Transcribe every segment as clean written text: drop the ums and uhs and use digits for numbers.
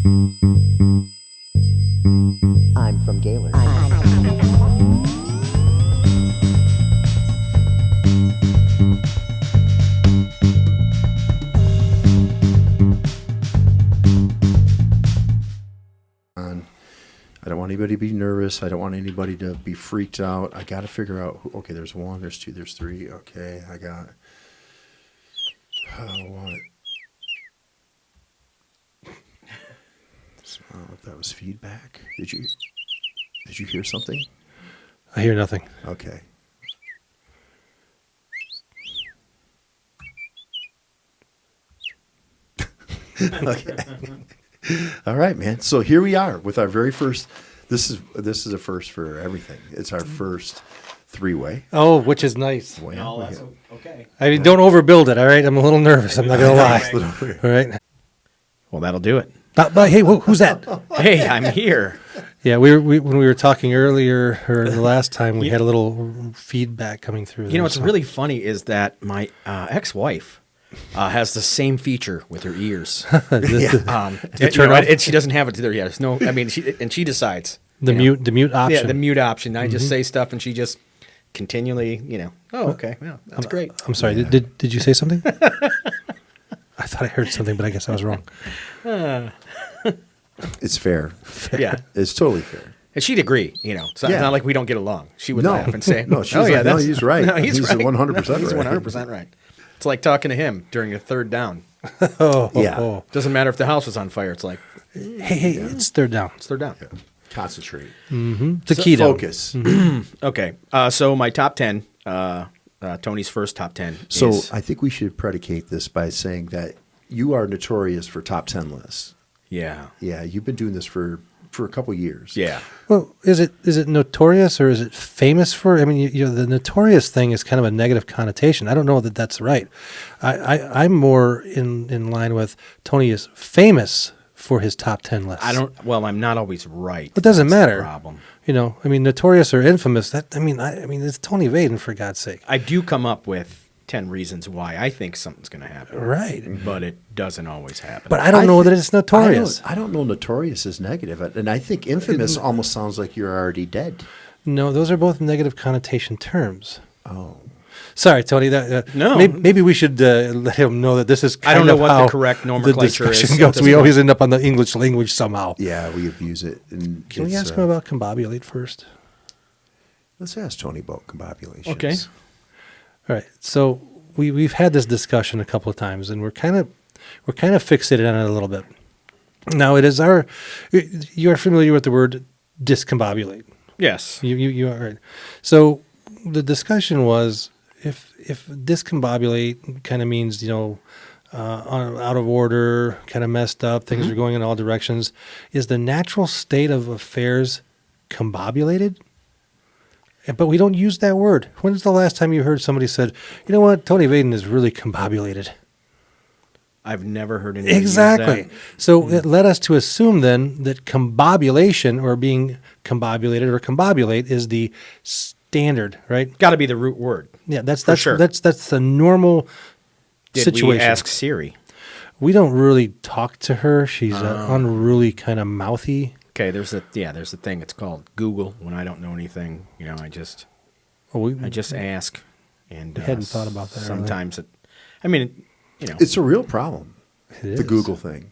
I'm from Gaylord. I don't want anybody to be nervous. I don't want anybody to be freaked out. I got to figure out, okay, there's 1, there's 2, there's 3. Okay, I got one. So, if that was feedback. Did you hear something? I hear nothing. Okay. Okay. All right, man. So here we are with our very first. This is a first for everything. It's our first 3-way. Oh, which is nice. Well, that's okay. I mean, don't overbuild it, all right? I'm a little nervous. I'm not going to lie. All right? Well, that'll do it. But hey, who's that? Hey, I'm here. Yeah, when we were talking earlier, or the last time, we had a little feedback coming through. You know, what's really funny is that my ex-wife has the same feature with her ears. turn off? And she doesn't have it to there yet. There's no, I mean, she decides. The mute option. Yeah, the mute option. I just say stuff and she just continually, oh, okay, yeah, that's great. I'm sorry, Yeah. did you say something? I thought I heard something, but I guess I was wrong. it's fair. Yeah. It's totally fair. And she'd agree, It's Yeah. not like we don't get along. She would No. laugh and say, No, she's oh, like, yeah, no, he's right. No, he's right. 100% He's right. 100% right. It's like talking to him during a third down. Yeah. Doesn't matter if the house was on fire. It's like, Hey, it's third down. it's third down. Concentrate. It's a key down. Focus. Okay. So my top 10, Tony's first top 10 So is, I think we should predicate this by saying that you are notorious for top 10 lists. yeah. Yeah, you've been doing this for a couple years. Yeah. Well, is it notorious or is it famous for? I mean, the notorious thing is kind of a negative connotation. I don't know that that's right. I'm more in line with Tony is famous for his top 10 lists. I'm not always right. It doesn't That's the matter. problem. I mean, notorious or infamous. I mean, it's Tony Vaden, for God's sake. I do come up with 10 reasons why I think something's going to happen. Right. But it doesn't always happen. But I don't know that it's notorious. I don't know notorious is negative. And I think infamous almost sounds like you're already dead. No, those are both negative connotation terms. Oh. Sorry, Tony. No. Maybe we should let him know that this is kind I don't know of what how the correct nomenclature the is discussion at goes. this We always point. end up on the English language somehow. Yeah, we abuse it. And Can we it's, ask him about combobulate first? Let's ask Tony about combobulations. Okay. All right. So we've had this discussion a couple of times, and we're kind of fixated on it a little bit. Now it is you are familiar with the word discombobulate. Yes. You are right. So the discussion was if discombobulate kind of means out of order, kind of messed up, things are going in all directions. Is the natural state of affairs combobulated? But we don't use that word. When's the last time you heard somebody said, you know what, Tony Vaden is really combobulated? I've never heard anybody Exactly. use that. So it led us to assume then that combobulation or being combobulated or combobulate is the standard, right? Got to be the root word. Yeah, that's sure. that's the normal Did situation. we ask Siri? We don't really talk to her. She's unruly, kind of mouthy. Okay, there's a thing. It's called Google. When I don't know anything, I just ask. And We hadn't thought about that earlier. Sometimes It's a real problem, It the is. Google thing.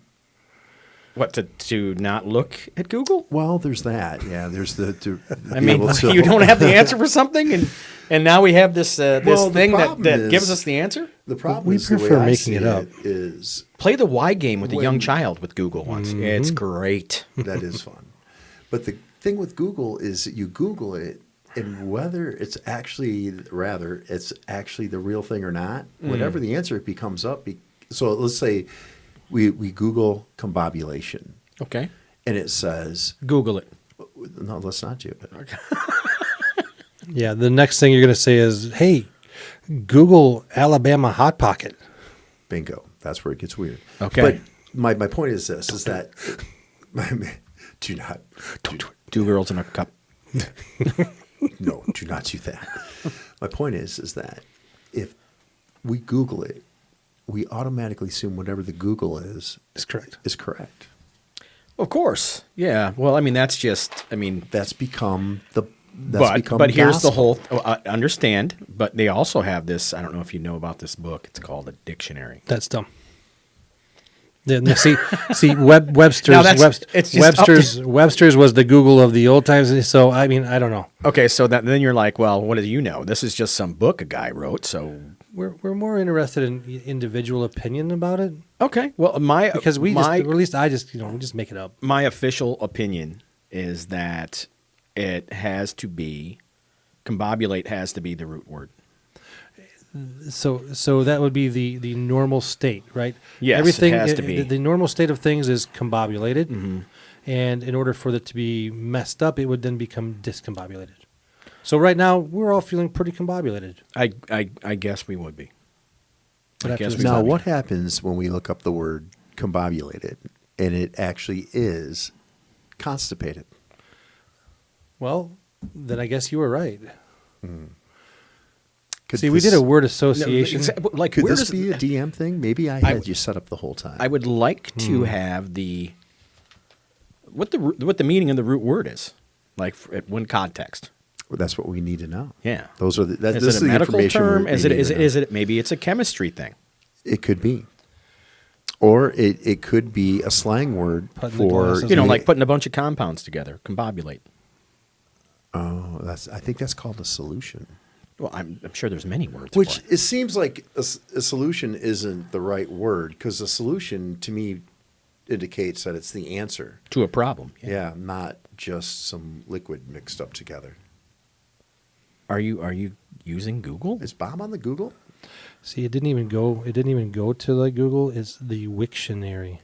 what to not look at Google? Well, there's that. Yeah, there's the. You don't have the answer for something, and now we have this Well, the thing that problem gives is- us the answer. The problem We is the way prefer I making see it up. Is Play the Y game with a young When- child with Google once. It's great. that is fun. But the thing with Google is that you Google it, and whether it's actually the real thing or not, whatever the answer, it becomes up. So let's say we Google combobulation, Okay, and it says, Google it. no, let's not do it. Yeah, the next thing you're going to say is, hey, Google Alabama Hot Pocket. Bingo. That's where it gets weird. Okay. But my point is this, is that do not. Two girls in a cup. No, do not do that. My point is that if we Google it, we automatically assume whatever the Google is That's correct. is correct. Of course. Yeah. Well, I mean, that's just, I mean, That's become the. but here's the whole, understand, but they also have this, I don't know if you know about this book. It's called a dictionary. That's dumb. Yeah, see, Webster's Now it's just Webster's was the Google of the old times. So I mean, I don't know. Okay, so then you're like, well, what do you know? This is just some book a guy wrote. So We're more interested in individual opinion about it okay, well, because or at least I just we just make it up. my official opinion is that it has to be combobulate has to be the root word. So that would be the normal state, right? Yes, everything it has to be. The normal state of things is combobulated, Mm-hmm. and in order for it to be messed up, it would then become discombobulated. So right now we're all feeling pretty combobulated. I guess we would be. But I after guess this we Now, would be. what happens when we look up the word combobulated and it actually is constipated? Well, then I guess you were right. Could See, we this- did a word association. Like, Could where this does be a DM thing? Maybe I had you set up the whole time. I would like to have what the meaning of the root word is, like at one context. Well, that's what we need to know. Yeah, Those are this is is it the a medical information term? we Is it need is to it know. is it maybe it's a chemistry thing? It could be, or it could be a slang word Putting the for glasses You know, on. like putting a bunch of compounds together, combobulate. I think that's called a solution. Well, I'm sure there's many words. Which for it. it seems like a solution isn't the right word because a solution to me indicates that it's the answer. To a problem. Yeah, not just some liquid mixed up together. Are you using Google? Is Bob on the Google? See, it didn't even go to the Google. It's the Wiktionary,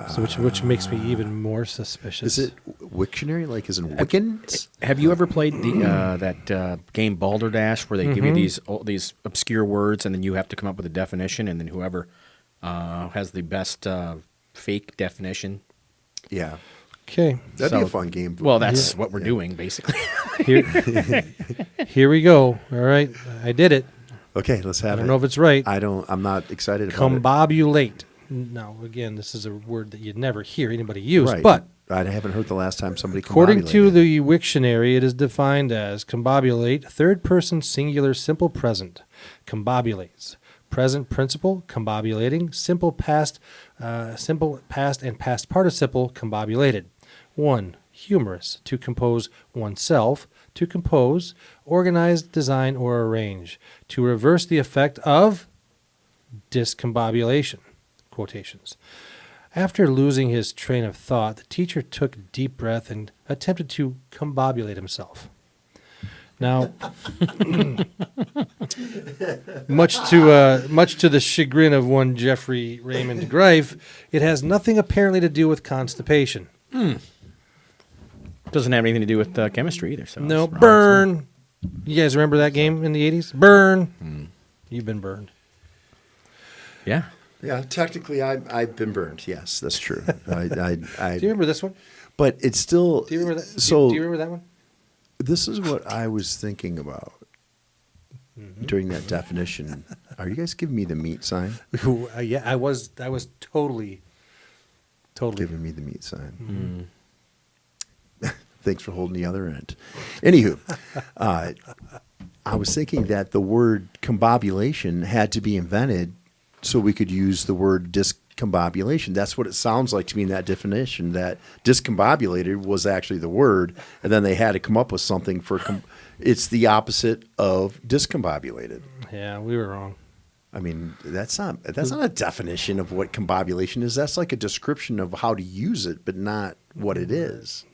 so which makes me even more suspicious. Is it Wiktionary, like is in Wiccans? Have you ever played the that game Balderdash, where they give you these obscure words, and then you have to come up with a definition, and then whoever has the best fake definition. Yeah, Okay, that'd be a fun game. Well, that's what we're doing, basically. here we go. All right, I did it. Okay, let's have I it. don't know if it's right. I'm not excited about it. Combobulate. Now, again, this is a word that you'd never hear anybody use, Right. but I haven't heard the last time somebody according to combobulated. the Wiktionary, it is defined as combobulate, third person singular simple present, combobulates, present principle, combobulating, simple past and past participle, combobulated. 1. Humorous, to compose oneself, to compose, organize, design, or arrange, to reverse the effect of discombobulation. Quotations. After losing his train of thought, the teacher took a deep breath and attempted to combobulate himself. Now, much to the chagrin of one Jeffrey Raymond Greif, it has nothing apparently to do with constipation. Doesn't have anything to do with chemistry either. So No, it's wrong. burn. You guys remember that game in the 80s? Burn. You've been burned. Yeah. Yeah, technically, I've been burned. Yes, that's true. I Do you remember this one? but it's still. Do you remember that? So do you remember that one? this is what I was thinking about during that definition. Are you guys giving me the meat sign? Yeah, I was totally. Giving me the meat sign. Thanks for holding the other end. Anywho, I was thinking that the word combobulation had to be invented so we could use the word discombobulation. That's what it sounds like to me in that definition, that discombobulated was actually the word, and then they had to come up with something for it's the opposite of discombobulated. Yeah, we were wrong. I mean, that's not a definition of what combobulation is. That's like a description of how to use it, but not what it is.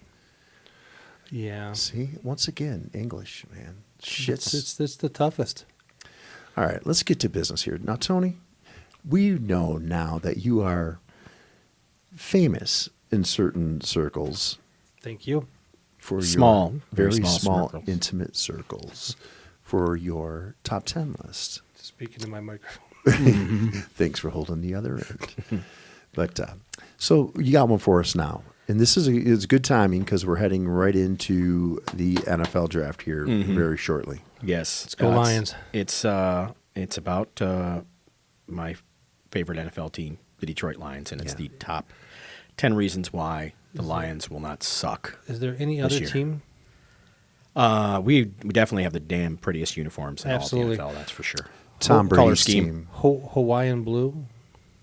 Yeah, See, once again, English, man. Shit's. it's the toughest. All right, let's get to business here. Now, Tony, we know now that you are famous in certain circles Thank you. for Small, your very very small small, circles. intimate circles for your top 10 list. Speaking to my microphone. Thanks for holding the other end. But so you got one for us now. And this is good timing because we're heading right into the NFL draft here very shortly. Yes. Let's go Lions. It's about my favorite NFL team, the Detroit Lions, and it's the top 10 reasons why the Lions will not suck. Is there any this other year. team? We definitely have the damn prettiest uniforms in Absolutely. all the NFL, that's for sure. Tom Color Brady's scheme. team. Hawaiian blue.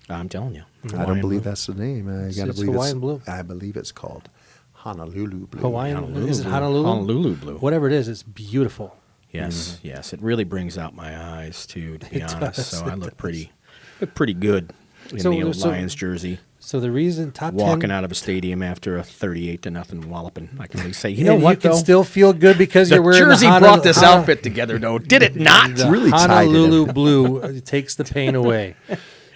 I'm telling you. I don't believe that's the name. I gotta It's believe Hawaiian blue. I believe it's called Honolulu blue. Hawaiian. Is it blue. Honolulu? Honolulu blue. Whatever it is, it's beautiful. Yes, yes. It really brings out my eyes, too, to be It honest. does, So I it look pretty good in So- the old so- Lions jersey. So the reason top 10 Walking out of a stadium after a 38-0 walloping. I can really say, you know and what, you can though? still feel good because The you're wearing jersey the brought this outfit together, though, did it not? The really tied it Honolulu in. blue takes the pain away.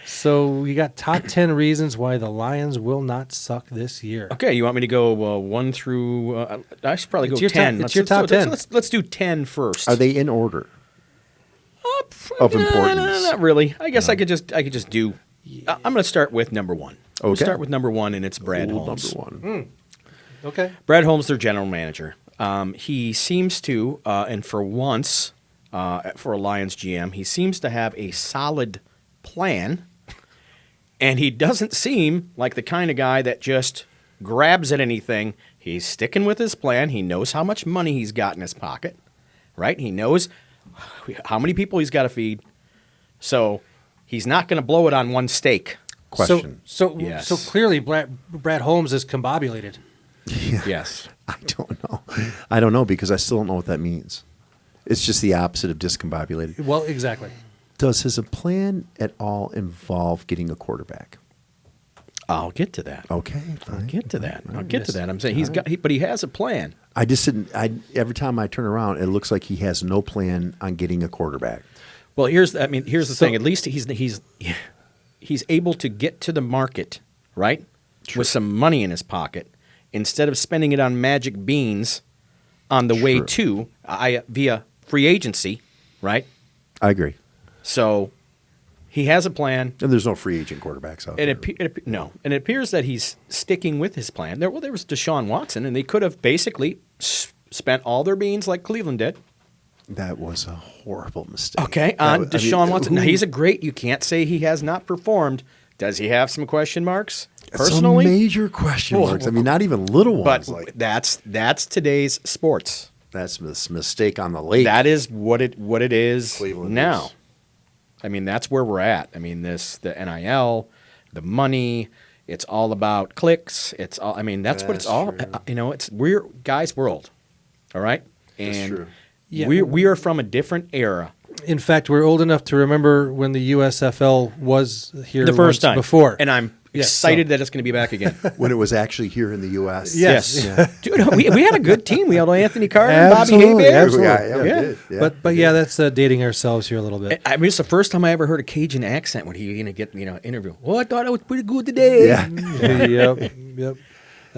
So you got top 10 reasons why the Lions will not suck this year. Okay, you want me to go 1 through... I should probably It's go your 10. top- it's your top 10. Let's do 10 first. Are they in order? Of importance? Not really. I guess I could just do... I'm going to start with number 1. We'll Okay. start with number 1, and it's Brad Rule Holmes. number one. Okay. Brad Holmes, their general manager. He seems to, and for once, for a Lions GM, he seems to have a solid plan, and he doesn't seem like the kind of guy that just grabs at anything. He's sticking with his plan. He knows how much money he's got in his pocket, right? He knows how many people he's got to feed. So he's not going to blow it on one steak. Question. So Yes. so clearly Brad Holmes is combobulated. Yes. I don't know. I don't know because I still don't know what that means. It's just the opposite of discombobulated. Well, exactly. Does his plan at all involve getting a quarterback? I'll get to that. Okay, I'll fine. get to that. I'll get to Yes. that. I'm saying but he has a plan. I just didn't. Every time I turn around, it looks like he has no plan on getting a quarterback. Well, here's the So- thing. At least he's able to get to the market, right? With some money in his pocket instead of spending it on magic beans on the way True. to via free agency, right? I agree. So he has a plan. And there's no free agent quarterbacks out And there. it appears that he's sticking with his plan. There was Deshaun Watson, and they could have basically spent all their beans like Cleveland did. That was a horrible mistake. Okay, That on was- Deshaun Watson. Now, who- he's a great. You can't say he has not performed. Does he have some question marks Some personally? major question marks. I mean, not even little But ones. Like that's today's sports. that's a mistake on the lake. That is what it is Cleveland now. is. I mean, that's where we're at. I mean, the NIL, the money. It's all about clicks. It's all. I mean, that's what it's That's all. true. We're guys' world. All right, and true. Yeah. we are from a different era. In fact, we're old enough to remember when the USFL was here The first once time before. and I'm Yes, excited so- that it's going to be back again. when it was actually here in the U.S. Yes. Dude, we had a good team. We had Anthony Carter, and Bobby Absolutely, Hebert. absolutely. Yeah, we Yeah. did. Yeah. But yeah, that's dating ourselves here a little bit. I mean, it's the first time I ever heard a Cajun accent when he get interview. Oh, I thought I was pretty good today. Yeah. Yep.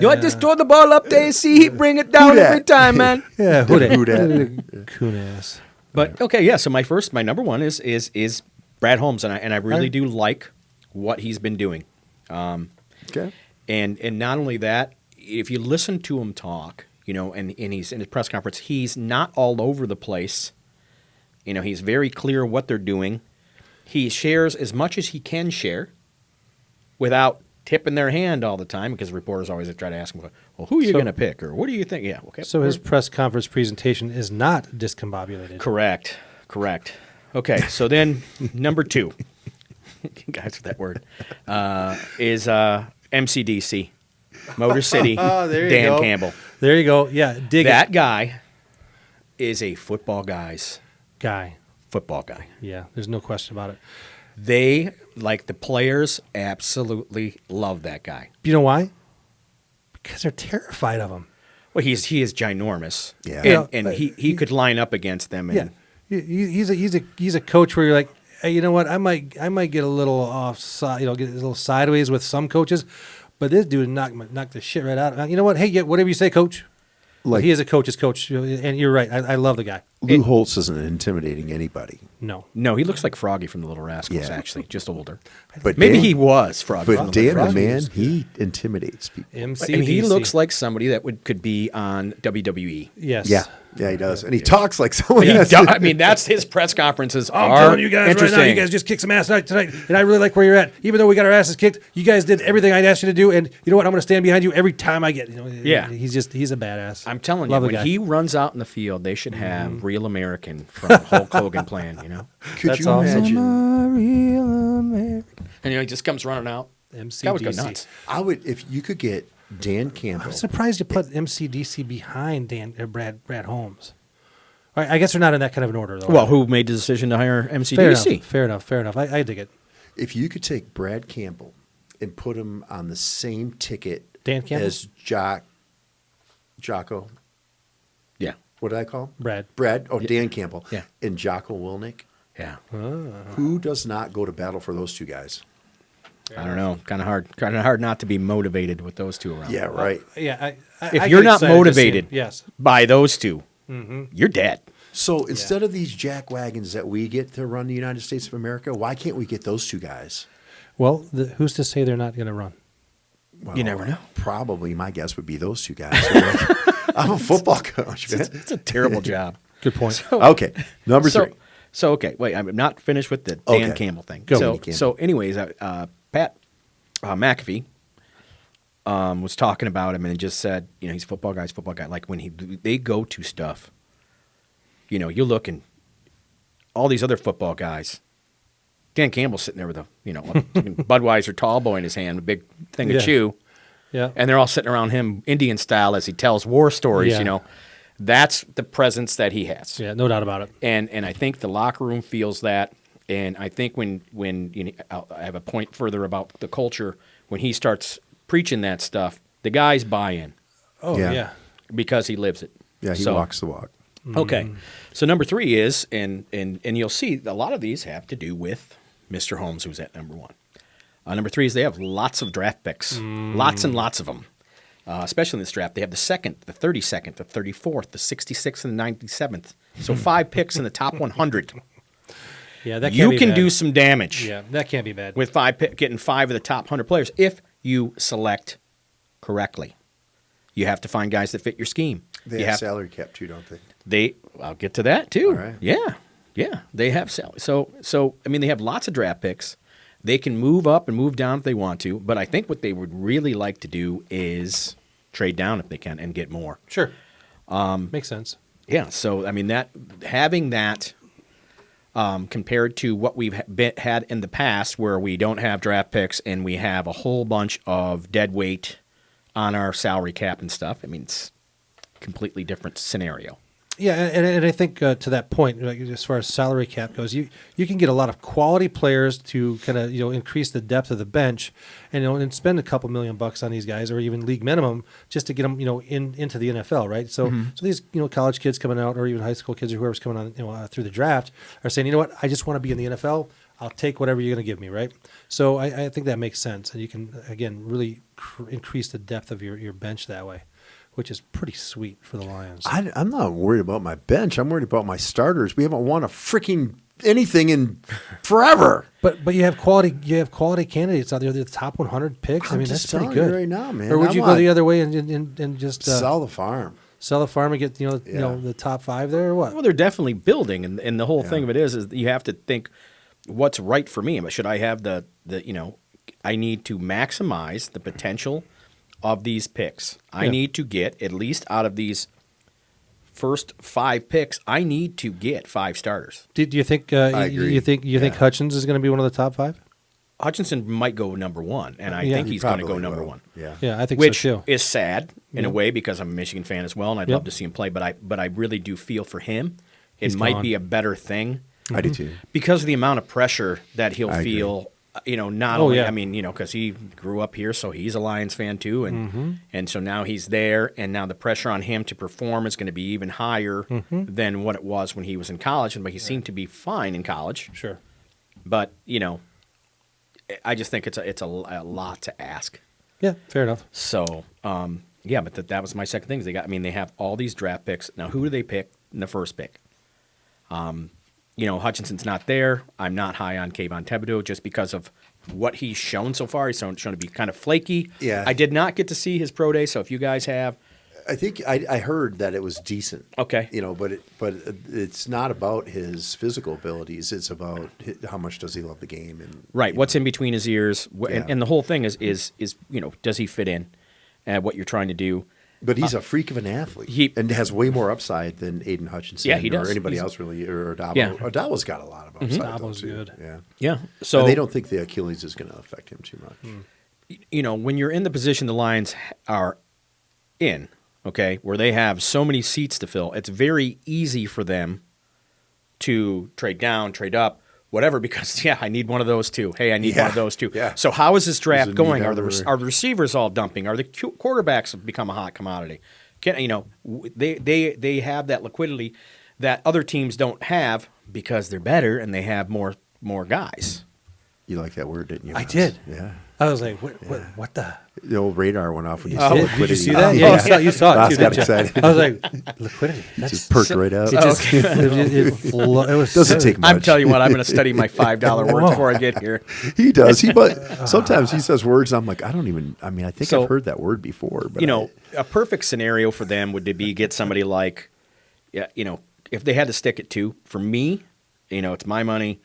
I just throw the ball up there and see he bring it down Who dat? every time, man. Yeah, who Who dat? dat? Coon ass. But okay, yeah. So my number one is Brad Holmes, and I really do like what he's been doing. Okay. And not only that, if you listen to him talk, and he's in his press conference, he's not all over the place. He's very clear what they're doing. He shares as much as he can share without tipping their hand all the time, because reporters always try to ask him, well, who are you So- going to pick, or what do you think? Yeah, okay. So his press conference presentation is not discombobulated. Correct. Okay, so then number 2, guys with that word, is MCDC, Motor City, Oh, there you Dan go. Campbell. There you go. Yeah, dig That it. guy is a football guy. Yeah, there's no question about it. They, like the players, absolutely love that guy. You know why? Because they're terrified of him. Well, he is ginormous. Yeah. And he could line up against them. And He's a coach where you're like, hey, you know what? I might get a little offside, get a little sideways with some coaches, but this dude knock the shit right out. You know what? Hey, yeah, whatever you say, coach. Like He is a coach's coach, and you're right. I love the guy. Lou Holtz isn't intimidating anybody. No, no, he looks like Froggy from the Little Rascals, Yeah. actually, just older. But Maybe Dan, he was Froggy. from But the Dan, Little the man, Rascals. he intimidates people. MCDC. I mean, he looks like somebody that could be on WWE. Yes. Yeah. Yeah, he does, and he talks like someone. I mean, that's his press conferences. I'm are telling you guys right interesting. now, you guys just kicked some ass tonight, and I really like where you're at. Even though we got our asses kicked, you guys did everything I asked you to do, and you know what? I'm going to stand behind you every time I get. Yeah. he's a badass. I'm telling Love you, the when guy. he runs out in the field, they should have Real American from the Hulk Hogan playing. Could That's you awesome. imagine? And he just comes running out. MCDC. That would go nuts. I would if you could get Dan Campbell. I'm surprised you put MCDC behind Brad Holmes. All right, I guess they're not in that kind of an order, though. Well, who made the decision to hire Fair MCDC? enough. I dig it. If you could take Brad Campbell and put him on the same ticket Dan Campbell? as Jocko, Yeah, what did I call him? Brad. Dan Campbell. Yeah. And Jocko Willnick. yeah. Who does not go to battle for those two guys? I don't know. Kind of hard not to be motivated with those two around. Yeah, right. Yeah, If I you're get not excited to see motivated, him. Yes. by those 2 you're dead. So instead of these jack wagons that we get to run the United States of America, why can't we get those two guys? Well, who's to say they're not going to run? Well, You never know. Probably my guess would be those two guys. I'm a football coach, man. It's a terrible job. Good point. Okay, number three. So okay, wait. I'm not finished with the Dan Okay. Campbell thing. Go. So Dan Campbell. so anyways, Pat McAfee was talking about him and just said, he's a football guy. Like when they go to stuff, you look and all these other football guys. Dan Campbell's sitting there with a Budweiser tall boy in his hand, a big thing Yeah. of chew, Yeah. and they're all sitting around him Indian style as he tells war stories. Yeah. That's the presence that he has. Yeah, no doubt about it. And I think the locker room feels that. And I think when I have a point further about the culture, when he starts preaching that stuff, the guys buy in Oh, Yeah. yeah. because he lives it. Yeah, he So- walks the walk. Okay. So number 3 is, and you'll see a lot of these have to do with Mr. Holmes, who's at number 1. Number 3 is they have lots of draft picks, lots and lots of them. Especially in this draft, they have the 2nd, the 32nd, the 34th, the 66th, and the 97th. So 5 picks in the top 100. Yeah, that can't You be can bad. do some damage Yeah, that can't be bad. with getting 5 of the top 100 players if you select correctly. You have to find guys that fit your scheme. They You have have salary cap too, don't they? I'll get to that too. All right. Yeah. They have salary. So I mean, they have lots of draft picks. They can move up and move down if they want to. But I think what they would really like to do is trade down if they can and get more. Sure. Makes sense. Yeah. So I mean, having that compared to what we've had in the past, where we don't have draft picks and we have a whole bunch of dead weight on our salary cap and stuff. I mean, it's a completely different scenario. Yeah, and I think to that point, like, as far as salary cap goes, you can get a lot of quality players to kind of increase the depth of the bench, and spend a couple $1,000,000 on these guys, or even league minimum, just to get them into the NFL, right? So so these college kids coming out, or even high school kids, or whoever's coming on through the draft, are saying, you know what, I just want to be in the NFL. I'll take whatever you're going to give me, right? So I think that makes sense, and you can again really increase the depth of your bench that way, which is pretty sweet for the Lions. I'm not worried about my bench. I'm worried about my starters. We haven't won a freaking anything in forever. But you have quality candidates out there. The top 100 picks. I I'm mean, just that's pretty telling you good right now, man. Or would I'm you go not- the other way and just Sell the farm. sell the farm and get Yeah. the top 5 there, or what? Well, they're definitely building, and the whole thing of it is that you have to think what's right for me. Should I have the I need to maximize the potential of these picks. I Yeah. need to get at least out of these first 5 picks. I need to get 5 starters. Do you think? I agree. You think Yeah. Hutchins is going to be one of the top 5? Hutchinson might go number 1, and I Yeah. think He he's going to go probably number will. 1. Yeah. Yeah, I think Which so too. is sad in a Yeah. way because I'm a Michigan fan as well, and I'd Yep. love to see him play. But I really do feel for him. It He's might gone. be a better thing I do too. because of the amount of pressure that he'll I agree. feel. Not Oh, only yeah. I mean, because he grew up here, so he's a Lions fan too, and so now he's there, and now the pressure on him to perform is going to be even higher than what it was when he was in college. But he seemed to be fine in college. Sure. But I just think it's a lot to ask. Yeah, fair enough. So, yeah, but that was my second thing. They have all these draft picks. Now, who do they pick in the first pick? Hutchinson's not there. I'm not high on Kayvon Thibodeau just because of what he's shown so far. He's shown to be kind of flaky. Yeah. I did not get to see his pro day, so if you guys have, I think I heard that it was decent. Okay. But it's not about his physical abilities. It's about how much does he love the game and Right. What's in between his ears, Yeah. and the whole thing is does he fit in at what you're trying to do? But he's a freak of an athlete and has way more upside than Aiden Hutchinson Yeah, he does. or anybody else really, or Adabo. Yeah. Adabo's got a lot of upside. though, Dabo's too. good. Yeah. Yeah. So And they don't think the Achilles is going to affect him too much. when you're in the position the Lions are in, okay, where they have so many seats to fill, it's very easy for them to trade down, trade up, whatever, because, I need one of those too. Hey, I need one of those too. Yeah. So how is this draft There's a going? need Are the everywhere. are the receivers all dumping? Are the quarterbacks have become a hot commodity? They have that liquidity that other teams don't have because they're better and they have more guys. You like that word, didn't you? I did. Yeah. I was like, what the? The old radar went off when you Oh, said did liquidity. you see that? Yeah, you saw it Ross too, got didn't you? excited. I was like, liquidity. Just perked right up. It was Doesn't take much. I'm telling you what, I'm going to study my $5 words before I get here. He does. But sometimes he says words. I'm like, I think So, I've heard that word before. But A perfect scenario for them would be get somebody like, if they had to stick it to, for me, it's my money.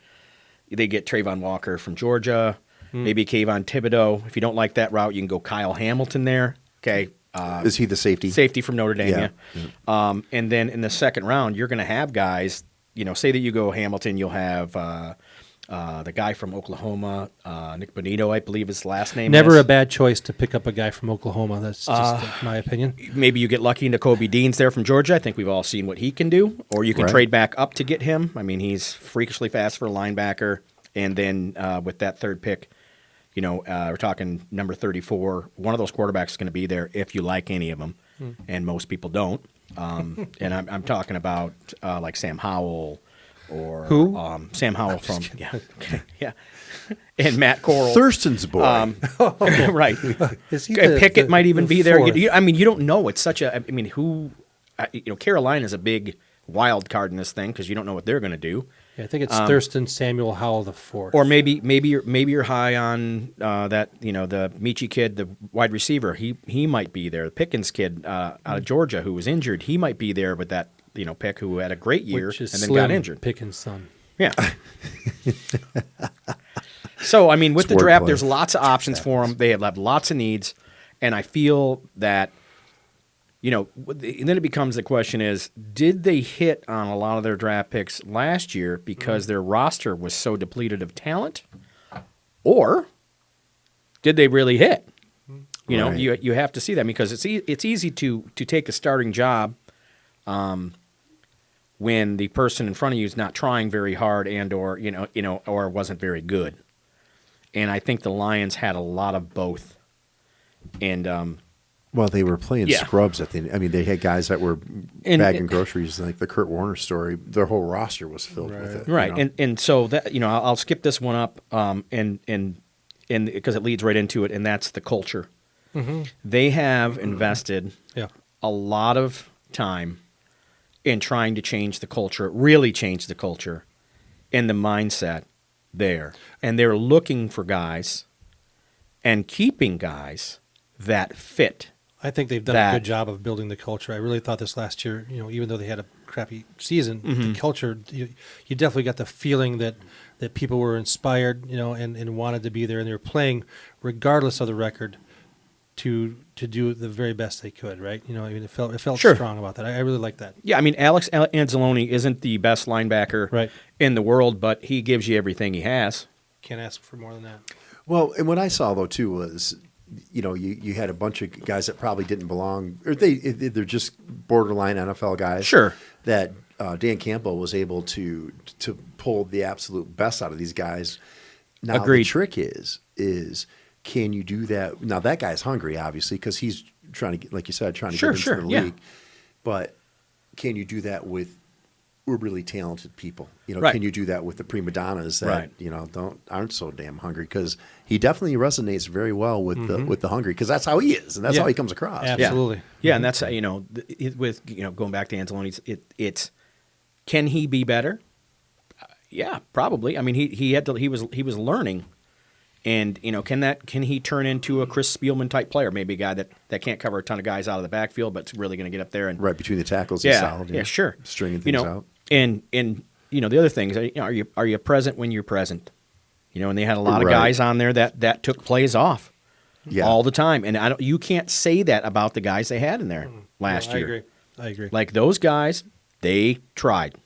They get Trayvon Walker from Georgia, maybe Kayvon Thibodeau. If you don't like that route, you can go Kyle Hamilton there. Okay. is he the safety? Safety from Notre Dame, Yeah. And then in the second round, you're going to have guys, say that you go Hamilton, you'll have the guy from Oklahoma, Nick Bonito, I believe his last name never is. a bad choice to pick up a guy from Oklahoma. That's just my opinion. Maybe you get lucky and Kobe Dean's there from Georgia. I think we've all seen what he can do. Or you can Right. trade back up to get him. I mean, he's freakishly fast for a linebacker. And then with that third pick, we're talking number 34. One of those quarterbacks is going to be there if you like any of them. And most people don't. And I'm talking about like Sam Howell or Who? Sam Howell from and Matt Corral. Thurston's boy. Right. Is he Pickett might even be there. fourth? You don't know. It's such a. Carolina is a big wild card in this thing because you don't know what they're going to do. Yeah, I think it's Thurston Samuel Howell the fourth. Or maybe you're high on that the Michi kid, the wide receiver. He might be there. The Pickens kid out of Georgia who was injured. He might be there with that pick who had a great year which is and then Slim got injured. Pickens' son. Yeah. So, with It's the draft, wordplay. there's lots of options for them. They have lots of needs. And I feel that, and then it becomes the question is, did they hit on a lot of their draft picks last year because their roster was so depleted of talent? Or did they really hit? Right. You have to see that because it's easy to take a starting job when the person in front of you is not trying very hard and or or wasn't very good. And I think the Lions had a lot of both. And well, they were playing Yeah. scrubs at the end. I mean, they had guys that were bagging groceries, like the Kurt Warner story. Their whole roster was filled with it. right, and so that I'll skip this one up, and because it leads right into it, and that's the culture. They have invested Yeah. a lot of time in trying to change the culture, really change the culture, and the mindset there, and they're looking for guys and keeping guys that fit. I think they've done a good job of building the culture. I really thought this last year, even though they had a crappy season, the culture, you definitely got the feeling that people were inspired, and wanted to be there, and they were playing regardless of the record to do the very best they could, right? It felt Sure. strong about that. I really like that. Yeah, Alex Anzalone isn't the best linebacker Right. in the world, but he gives you everything he has. Can't ask for more than that. Well, and what I saw though too was, you had a bunch of guys that probably didn't belong, or they're just borderline NFL guys. Sure. That Dan Campbell was able to pull the absolute best out of these guys. Now Agreed. the trick is can you do that? Now that guy's hungry, obviously, because he's trying to get, like you said, trying to Sure, get into sure, the yeah. league. But can you do that with really talented people? Right. Can you do that with the prima donnas that Right. aren't so damn hungry? Because he definitely resonates very well with the hungry, because that's how he is, and that's Yeah. how he comes across. Absolutely. Yeah, and that's with going back to Anzalone, it's can he be better? Yeah, probably. He was learning, And can he turn into a Chris Spielman type player? Maybe a guy that can't cover a ton of guys out of the backfield, but's really going to get up there and Right between the tackles, he's solid. Yeah, sure. Stringing things out. And the other thing is, are you present when you're present? And they had a lot of guys on there that took plays off all the time, and you can't say that about the guys they had in there last year. I agree. Like those guys, they tried.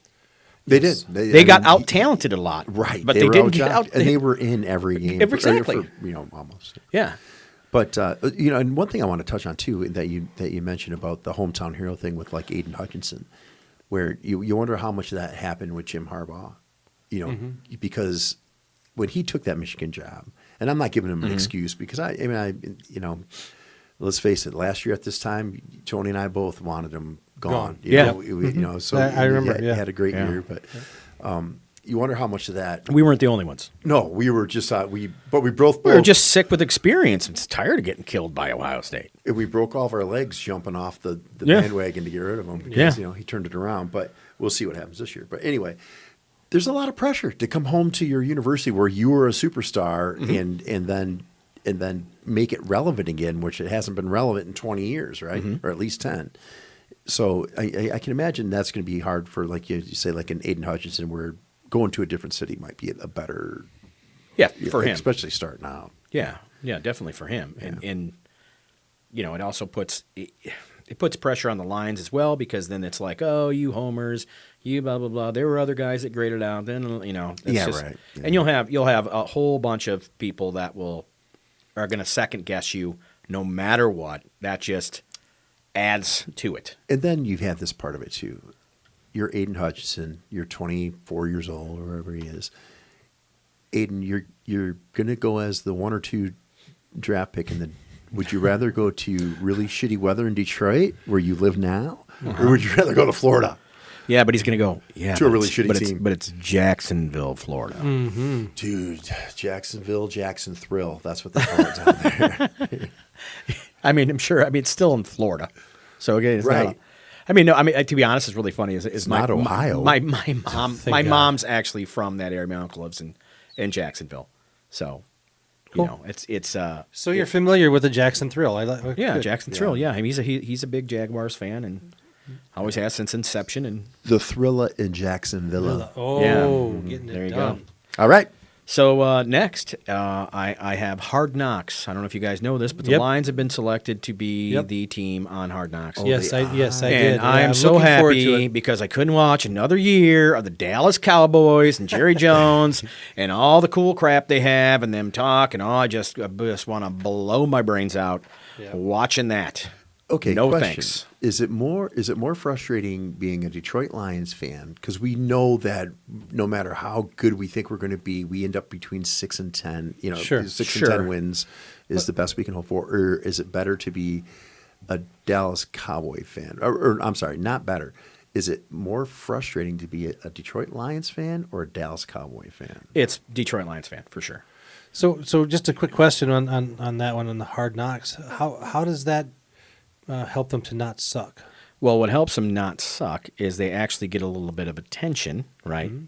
They did. They got out talented a lot, right? But they didn't get out, and they were in every game. Exactly. Almost. Yeah. But and one thing I want to touch on too that you mentioned about the hometown hero thing with like Aiden Hutchinson, where you wonder how much of that happened with Jim Harbaugh, because when he took that Michigan job, and I'm not giving him an excuse because let's face it, last year at this time, Tony and I both wanted him gone. So I remember. He had a great year, but you wonder how much of that. We weren't the only ones. No, we were just we were just sick with experience and tired of getting killed by Ohio State. We broke all of our legs jumping off the bandwagon to get rid of him because he turned it around. But we'll see what happens this year. But anyway, there's a lot of pressure to come home to your university where you were a superstar and then make it relevant again, which it hasn't been relevant in 20 years, right? Or at least 10. So I can imagine that's going to be hard for, like you say, like an Aiden Hutchinson, where going to a different city might be a better for him, especially starting out. Yeah, definitely for him, and it also puts pressure on the lines as well, because then it's like, oh, you homers, you blah blah blah. There were other guys that graded out. Then right. Yeah. And you'll have a whole bunch of people that are going to second guess you no matter what. That just adds to it. And then you have this part of it too. You're Aiden Hutchinson. You're 24 years old, or wherever he is. Aiden, you're going to go as the 1 or 2 draft pick, would you rather go to really shitty weather in Detroit, where you live now, or would you rather go to Florida? Yeah, but he's going to go to a really shitty team. But it's Jacksonville, Florida. Mm-hmm. Dude, Jacksonville, Jackson Thrill. That's what they call it down there. I'm sure. It's still in Florida. So again, it's right. not. To be honest, it's really funny. It's not Ohio. My mom's actually from that area. My uncle lives in Jacksonville. So, cool. it's. So you're familiar with the Jackson Thrill? Jackson Thrill. Yeah, he's a big Jaguars fan and always has since inception. And the Thrilla in Jacksonville. Getting it there you done. go. All right. So next, I have Hard Knocks. I don't know if you guys know this, but the Lions have been selected to be the team on Hard Knocks. Yes, I did. And I am so happy because I couldn't watch another year of the Dallas Cowboys and Jerry Jones and all the cool crap they have and them talk. And I just want to blow my brains out watching that. Okay, no question. Thanks. Is it more frustrating being a Detroit Lions fan, because we know that no matter how good we think we're going to be, we end up between 6 and 10. Sure. 6 and 10 wins is the best we can hope for. Or is it better to be a Dallas Cowboy fan? Or I'm sorry, not better. Is it more frustrating to be a Detroit Lions fan or a Dallas Cowboy fan? It's Detroit Lions fan for sure. So just a quick question on that one, on the Hard Knocks. How does that help them to not suck? Well, what helps them not suck is they actually get a little bit of attention, right? Mm-hmm.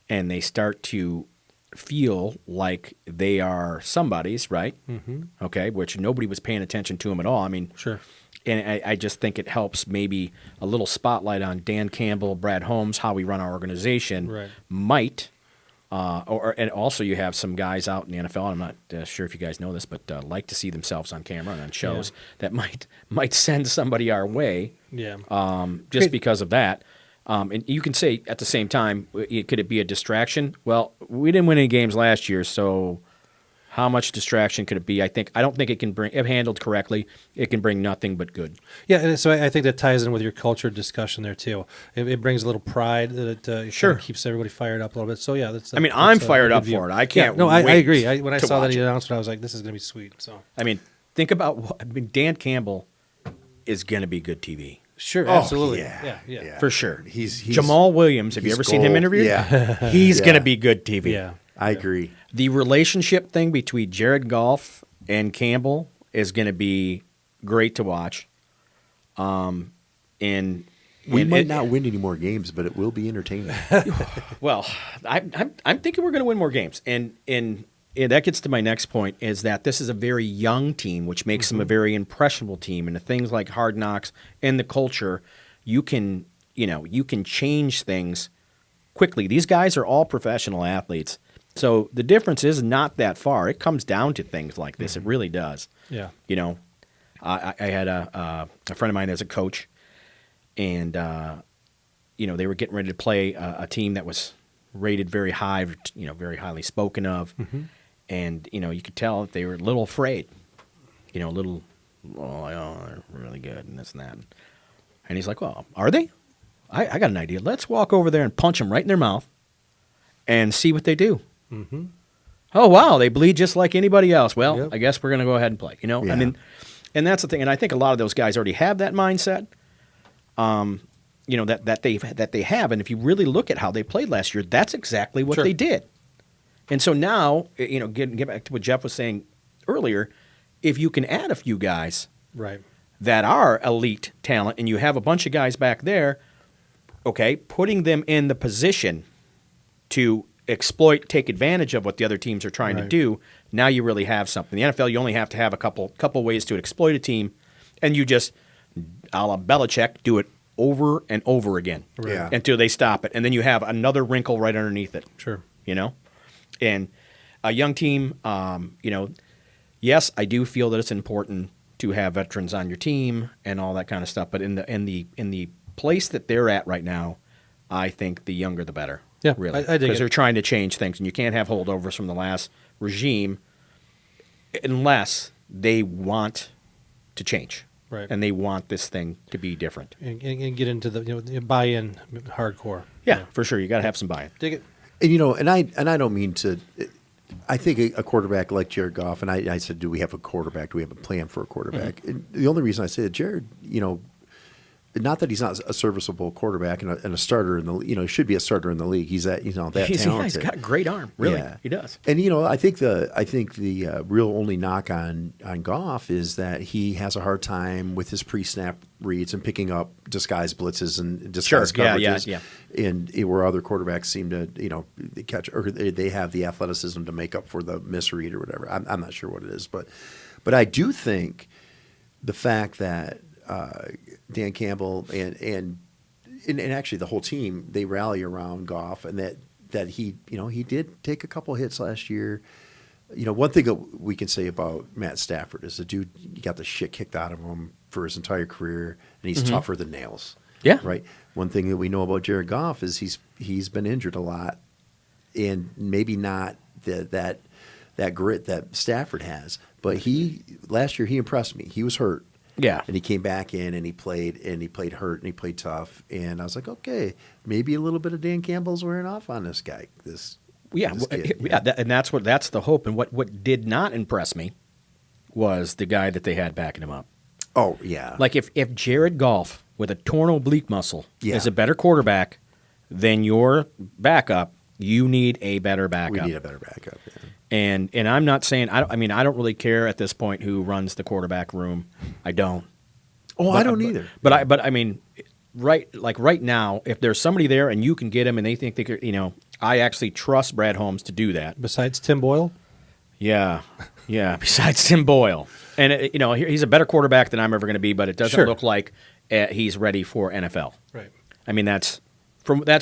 And they start to feel like they are somebody's, right? Mm-hmm. Okay, which nobody was paying attention to them at all. Sure. And I just think it helps maybe a little spotlight on Dan Campbell, Brad Holmes, how we run our organization might. And also you have some guys out in the NFL, and I'm not sure if you guys know this, but like to see themselves on camera and on shows that might send somebody our way. Yeah. Just because of that. And you can say at the same time, could it be a distraction? Well, we didn't win any games last year, so how much distraction could it be? I don't think it can bring, if handled correctly, it can bring nothing but good. Yeah, and so I think that ties in with your culture discussion there too. It brings a little pride that it kind of keeps everybody fired up a little bit. So yeah, I'm fired up for it. I can't. No, I agree. When I saw that he announcement, I was like, this is going to be sweet. So think about Dan Campbell is going to be good TV. Sure, absolutely. Yeah. For sure. He's Jamal Williams. Have you ever seen him interviewed? Yeah. He's going to be good TV. Yeah. I agree. The relationship thing between Jared Goff and Campbell is going to be great to watch. And we might not win any more games, but it will be entertaining. Well, I'm thinking we're going to win more games. And that gets to my next point, is that this is a very young team, which makes them a very impressionable team. And the things like Hard Knocks and the culture, you can change things quickly. These guys are all professional athletes. So the difference is not that far. It comes down to things like this. It really does. Yeah. You know, I had a friend of mine that's a coach, and they were getting ready to play a team that was rated very high, very highly spoken of, and you could tell that they were a little afraid, they're really good and this and that, and he's like, well, are they? I got an idea. Let's walk over there and punch them right in their mouth, and see what they do. Mm-hmm. Oh wow, they bleed just like anybody else. Well, Yep. I guess we're going to go ahead and play. Yeah. I mean, and that's the thing. And I think a lot of those guys already have that mindset. That they have, and if you really look at how they played last year, that's exactly what Sure. they did. And so now, get back to what Jeff was saying earlier, if you can add a few guys Right. that are elite talent, and you have a bunch of guys back there, okay, putting them in the position to take advantage of what the other teams are trying to Right. do, now you really have something. In the NFL, you only have to have a couple ways to exploit a team, and you just, a la Belichick, do it over and over again Yeah. until they stop it. And then you have another wrinkle right underneath it. Sure. And a young team, yes, I do feel that it's important to have veterans on your team and all that kind of stuff. But in the place that they're at right now, I think the younger the better. Yeah, really, I dig because it. they're trying to change things, and you can't have holdovers from the last regime unless they want to change. Right. And they want this thing to be different. And get into the buy-in hardcore. Yeah, for sure. You got to have some buy-in. Dig it. And I don't mean to. I think a quarterback like Jared Goff, and I said, do we have a quarterback? Do we have a plan for a quarterback? And the only reason I say that Jared, not that he's not a serviceable quarterback and a starter in the, he should be a starter in the league. He's that talented. He's got a great arm, really. Yeah. He does. And I think the real only knock on Goff is that he has a hard time with his pre-snap reads and picking up disguise blitzes and disguise Sure. Yeah, coverages. yeah. And where other quarterbacks seem to they catch, or they have the athleticism to make up for the misread or whatever. I'm not sure what it is, but I do think the fact that Dan Campbell and actually the whole team, they rally around Goff, and that he did take a couple hits last year. One thing that we can say about Matt Stafford is the dude, he got the shit kicked out of him for his entire career, and he's tougher than nails. Yeah. Right. One thing that we know about Jared Goff is he's been injured a lot, and maybe not that grit that Stafford has. But last year he impressed me. He was hurt. Yeah. And he came back in and he played hurt and he played tough. And I was like, okay, maybe a little bit of Dan Campbell's wearing off on this guy. This kid. And that's the hope. And what did not impress me was the guy that they had backing him up. Oh, yeah. Like if Jared Goff with a torn oblique muscle Yeah. is a better quarterback than your backup, you need a better backup. We need a better backup. Yeah. And I'm not saying I don't really care at this point who runs the quarterback room. I don't. Oh, I don't either. But I mean, right now, if there's somebody there and you can get him and they think they could, I actually trust Brad Holmes to do that. Besides Tim Boyle? Yeah. Besides Tim Boyle, and he's a better quarterback than I'm ever going to be, but it doesn't Sure. look like he's ready for NFL. Right. I mean, that's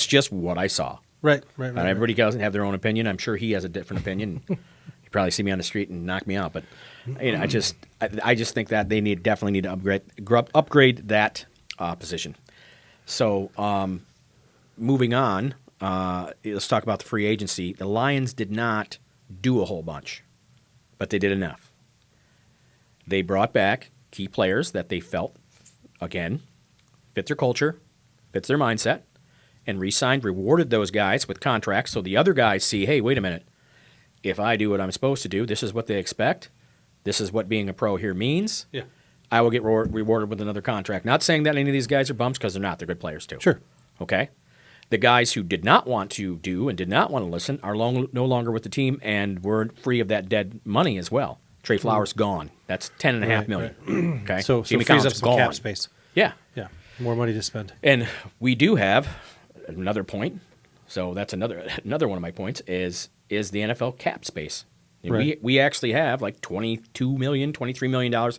just what I saw. Right. Everybody doesn't have their own opinion. I'm sure he has a different opinion. He'd probably see me on the street and knock me out. But I just think that they definitely need to upgrade that position. So moving on, let's talk about the free agency. The Lions did not do a whole bunch, but they did enough. They brought back key players that they felt, again, fit their culture, fits their mindset, and re-signed, rewarded those guys with contracts so the other guys see, hey, wait a minute, if I do what I'm supposed to do, this is what they expect, this is what being a pro here means, Yeah. I will get rewarded with another contract. Not saying that any of these guys are bums, because they're not. They're good players too. Sure. Okay? The guys who did not want to do and did not want to listen are no longer with the team and were free of that dead money as well. Trey Flowers gone. That's $10.5 million. Okay? So Jimmy frees Collins up some gone. cap space. Yeah. Yeah. More money to spend. And we do have another point. So that's another one of my points is the NFL cap space. Right. We actually have like $22 million, $23 million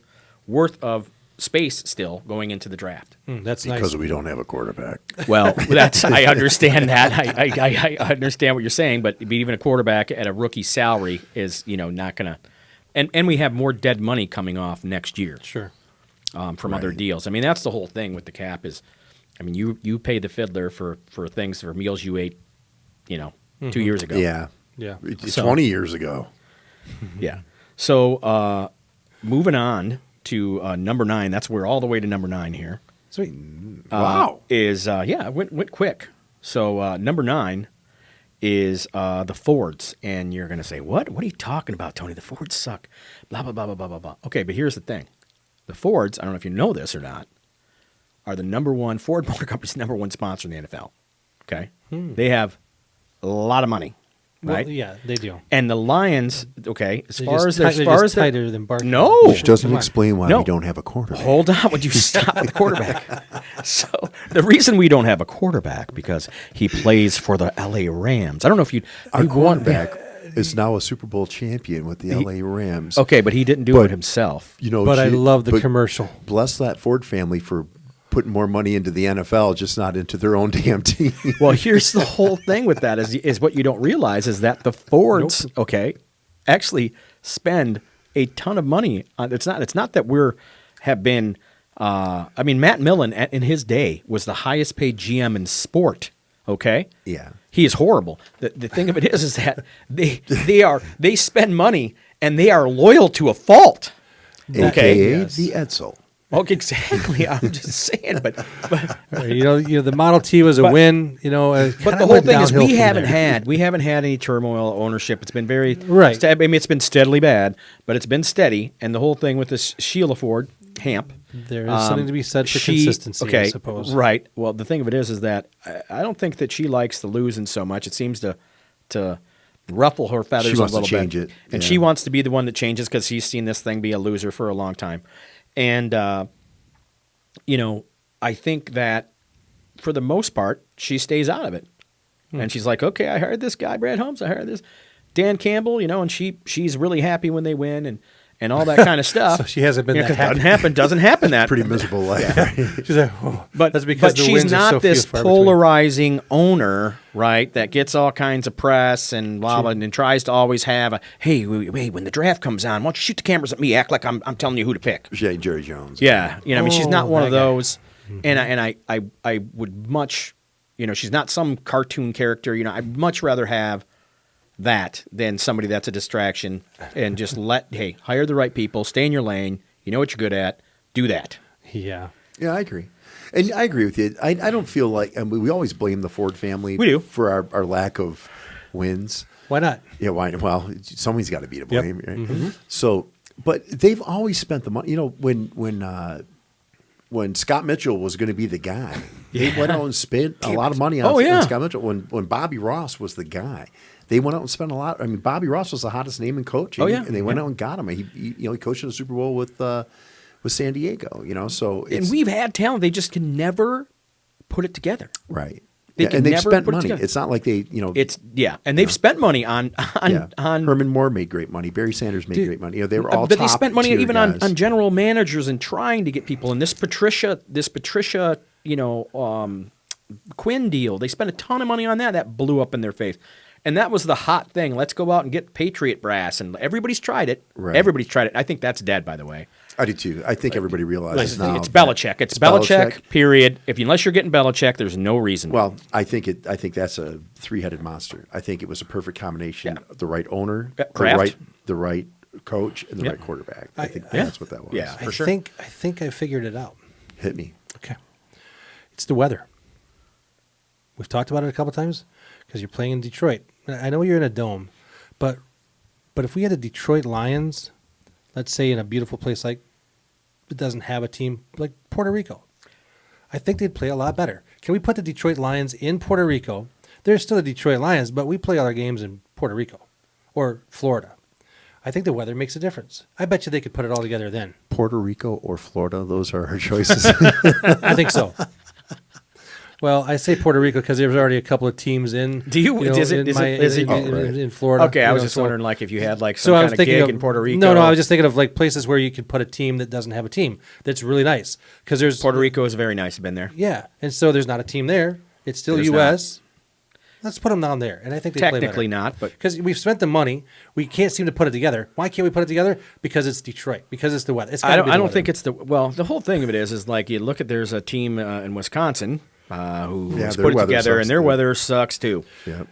worth of space still going into the draft. That's Because nice. we don't have a quarterback. Well, I understand that. I understand what you're saying, but even a quarterback at a rookie salary is not going to. And we have more dead money coming off next year. Sure. From other deals. I mean, that's the whole thing with the cap is, I mean, you pay the fiddler for things, for meals you ate, 2 years ago. Yeah. Yeah. 20 years ago. Yeah. So moving on to number 9. That's we're all the way to number 9 here. Sweet. Wow. It went quick. So number 9 is the Fords, and you're going to say, what? What are you talking about, Tony? The Fords suck. Blah blah blah blah blah blah blah. Okay, but here's the thing: the Fords. I don't know if you know this or not. Are the number one Ford Motor Company's number one sponsor in the NFL? Okay, they have a lot of money, right? Well, yeah, they do. And the Lions, okay, as They're far just as their tighter than Barkley. No. Which doesn't Come on. explain why No. we don't have a quarterback. Hold on, would you stop with the quarterback? So the reason we don't have a quarterback because he plays for the LA Rams. I don't know if Our you want quarterback is now a Super Bowl champion with the LA Rams. Okay, but he didn't do it himself. But I love the but commercial. Bless that Ford family for putting more money into the NFL, just not into their own damn team. Well, here's the whole thing with that is what you don't realize is that the Fords, okay, actually spend a ton of money on. It's not that have been. I mean, Matt Millen in his day was the highest paid GM in sport. Okay. Yeah. He is horrible. The thing of it is that they spend money and they are loyal to a fault. Okay. AKA Yes. the Edsel. Okay, exactly. I'm just saying, but The Model T was a win. But the whole thing is we haven't had any turmoil ownership. It's been very Right. I mean, it's been steadily bad, but it's been steady. And the whole thing with this Sheila Ford Hamp, There is something to be said for consistency, okay, I suppose. right? Well, the thing of it is that I don't think that she likes the losing so much. It seems to ruffle her feathers She wants a to little change bit, it, and yeah. she wants to be the one that changes because she's seen this thing be a loser for a long time. And I think that for the most part, she stays out of it. And she's like, okay, I hired this guy, Brad Holmes. I hired this Dan Campbell, and she's really happy when they win and all that kind of stuff. So she hasn't been that 'cause happy. doesn't happen that Pretty miserable life. She's like, oh, but that's because the she's wins are not so few this far between. polarizing owner, right? That gets all kinds of press and blah blah, and tries to always have a hey, when the draft comes on, why don't you shoot the cameras at me? Act like I'm telling you who to pick. Yeah, Jerry Jones. Yeah, I mean, she's not Oh, one of that guy. those, and I would much, she's not some cartoon character. I'd much rather have that than somebody that's a distraction and just hire the right people, stay in your lane. You know what you're good at, do that. Yeah. Yeah, I agree. And I agree with you. I don't feel like we always blame the Ford family We do. for our lack of wins. Why not? Yeah, why? Well, somebody's got to be to Yep. blame, right? So, but they've always spent the money. When Scott Mitchell was going to be the guy, they went out and spent a lot of money on, Oh, yeah. on Scott Mitchell. When Bobby Ross was the guy, they went out and spent a lot. I mean, Bobby Ross was the hottest name in coaching. Oh, yeah. And they went out and got him. He coached in the Super Bowl with San Diego. So it's, And we've had talent; they just can never put it together. right. They Yeah, can and they've never spent put it money. together. It's not like they, And they've spent money on Herman Moore made great money. Barry Sanders made great money. They were all but they spent money top-tier even guys. on general managers and trying to get people. And this Patricia, Quinn deal, they spent a ton of money on that. That blew up in their face. And that was the hot thing. Let's go out and get Patriot brass. And everybody's tried it. Right. Everybody's tried it. I think that's dead, by the way. I do too. I think everybody realizes now. It's that- Belichick. It's Belichick, period. Unless you're getting Belichick, there's no reason. Well, I think that's a three-headed monster. I think it was a perfect combination: Yeah. the right owner, Kraft. the right coach, and the Yep. right quarterback. I think yeah. that's what that was. Yeah. I For sure. think I figured it out. Hit me. Okay. It's the weather. We've talked about it a couple times because you're playing in Detroit. I know you're in a dome, but if we had the Detroit Lions, let's say in a beautiful place like it doesn't have a team like Puerto Rico, I think they'd play a lot better. Can we put the Detroit Lions in Puerto Rico? They're still the Detroit Lions, but we play all our games in Puerto Rico or Florida. I think the weather makes a difference. I bet you they could put it all together then. Puerto Rico or Florida, those are our choices. I think so. Well, I say Puerto Rico because there's already a couple of teams in. Do you? Is it in Florida? Okay, I was just wondering, like, if you had like some kind of gig in Puerto Rico. No, I was just thinking of like places where you could put a team that doesn't have a team. That's really nice because there's Puerto Rico is very nice. I've been there. Yeah, and so there's not a team there. It's still There's U.S. Let's put them down there, and I think they Technically play better. not, but Because we've spent the money, we can't seem to put it together. Why can't we put it together? Because it's Detroit. Because it's the weather. It's I gotta be the don't weather. think it's the whole thing of it is like you look at there's a team in Wisconsin who Yeah, has their put it weather together, sucks, and their too. weather sucks too. Yep.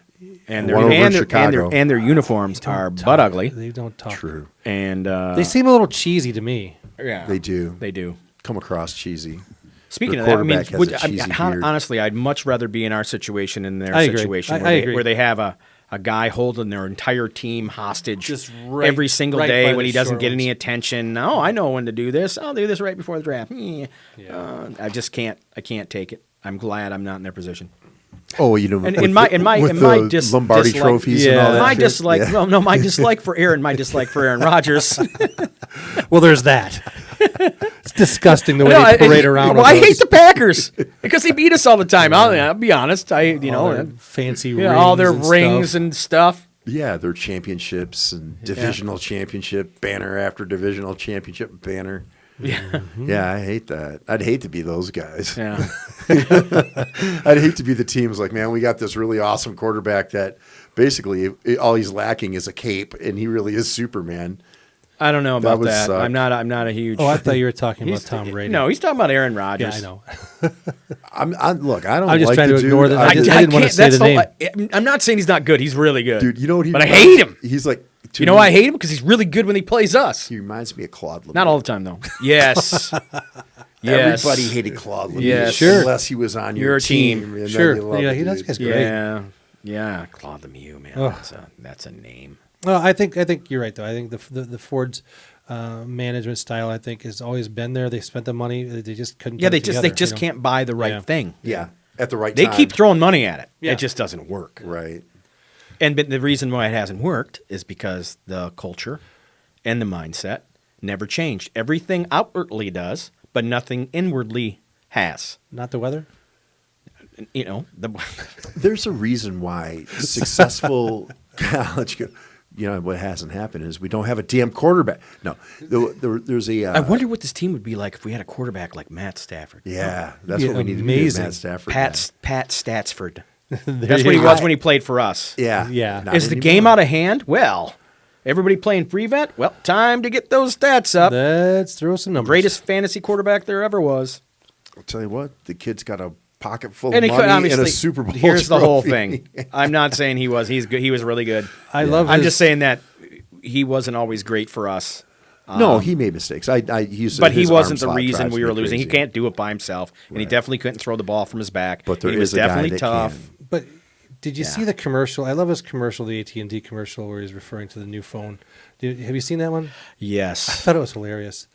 And One over in and Chicago. their uniforms are Don't butt talk. ugly. They don't talk. True. And They seem a little cheesy to me. yeah, They do. They do. Come across cheesy. Speaking Their of that, I mean, quarterback has a cheesy beard. honestly, I'd much rather be in our situation than their I agree. situation I agree. where they have a guy holding their entire team hostage Just right- every single right day by when the he doesn't short get any ones. attention. No, I know when to do this. I'll do this right before the draft. I just can't. I can't take it. I'm glad I'm not in their position. Oh, you know, And with in my the- in my with in my the dis- Lombardi dislike, trophies and all that. my shit? dislike. Yeah. Well, no, my dislike for Aaron. My dislike for Aaron Rodgers. Well, there's that. It's disgusting the way No, they parade around. Well, with I hate those, the Packers because they beat us all the time. I'll be honest. all their fancy rings. all their and rings stuff. and stuff. Yeah, their championships and divisional championship banner after divisional championship banner. Yeah, Yeah, I hate that. I'd hate to be those guys. yeah. I'd hate to be the teams like, man, we got this really awesome quarterback that basically all he's lacking is a cape, and he really is Superman. I don't know about would that. suck. I'm not a huge. Oh, I thought you were talking about He's- Tom Brady. No, he's talking about Aaron yeah, Rodgers. I know. Look, I don't I'm just like trying the to dude. ignore the- I didn't wanna can't- say that's the whole- I'm not saying he's not good. He's really good. Dude, you know what he But I reminds- hate him. He's like, to You know me, why I hate him? Because he's really good when he plays us. He reminds me of Claude Lemieux. Not all the time, though. Yes. Yes. Everybody hated Claude Lemieux. Yes. Sure. Unless he was on Your your team. team. and then Sure. you love Yeah, the he does dude. guys great. Yeah. Yeah. Claude Lemieux, man. Ugh. That's a name. Well, I think you're right though. I think the Ford's management style, I think, has always been there. They spent the money. They just couldn't. Yeah, put it they together, just you know? can't buy the right Yeah. thing. Yeah, at the right They time. keep throwing money at it. Yeah. It just doesn't work. Right. But the reason why it hasn't worked is because the culture and the mindset never changed. Everything outwardly does, but nothing inwardly has. Not the weather. You know, There's a reason why successful college, what hasn't happened is we don't have a damn quarterback. No, there's a. I wonder what this team would be like if we had a quarterback like Matt Stafford. Yeah, that's Yeah, what we need amazing. to be. Matt Stafford. Pat Statsford. There That's you what he go. was when he played for us. Yeah, Yeah. not Is the anymore. game out of hand? Well, everybody playing prevent? Well, time to get those stats up. Let's throw some numbers. Greatest fantasy quarterback there ever was. I'll tell you what, the kid's got a pocket full And of he could money and obviously. a Super Bowl. Here's the whole trophy. thing. I'm not saying he was. He's good. He was really good. I love. I'm his- just saying that he wasn't always great for us. No, he made mistakes. He's But he his wasn't arm the slot reason drives we me were losing. He crazy. can't do it by himself, and he definitely couldn't throw the ball from his back. But there he is was a guy definitely that tough. can. But did you see the commercial? I love his commercial, the AT&T commercial, where he's referring to the new phone. Have you seen that one? I Yes, thought it was hilarious.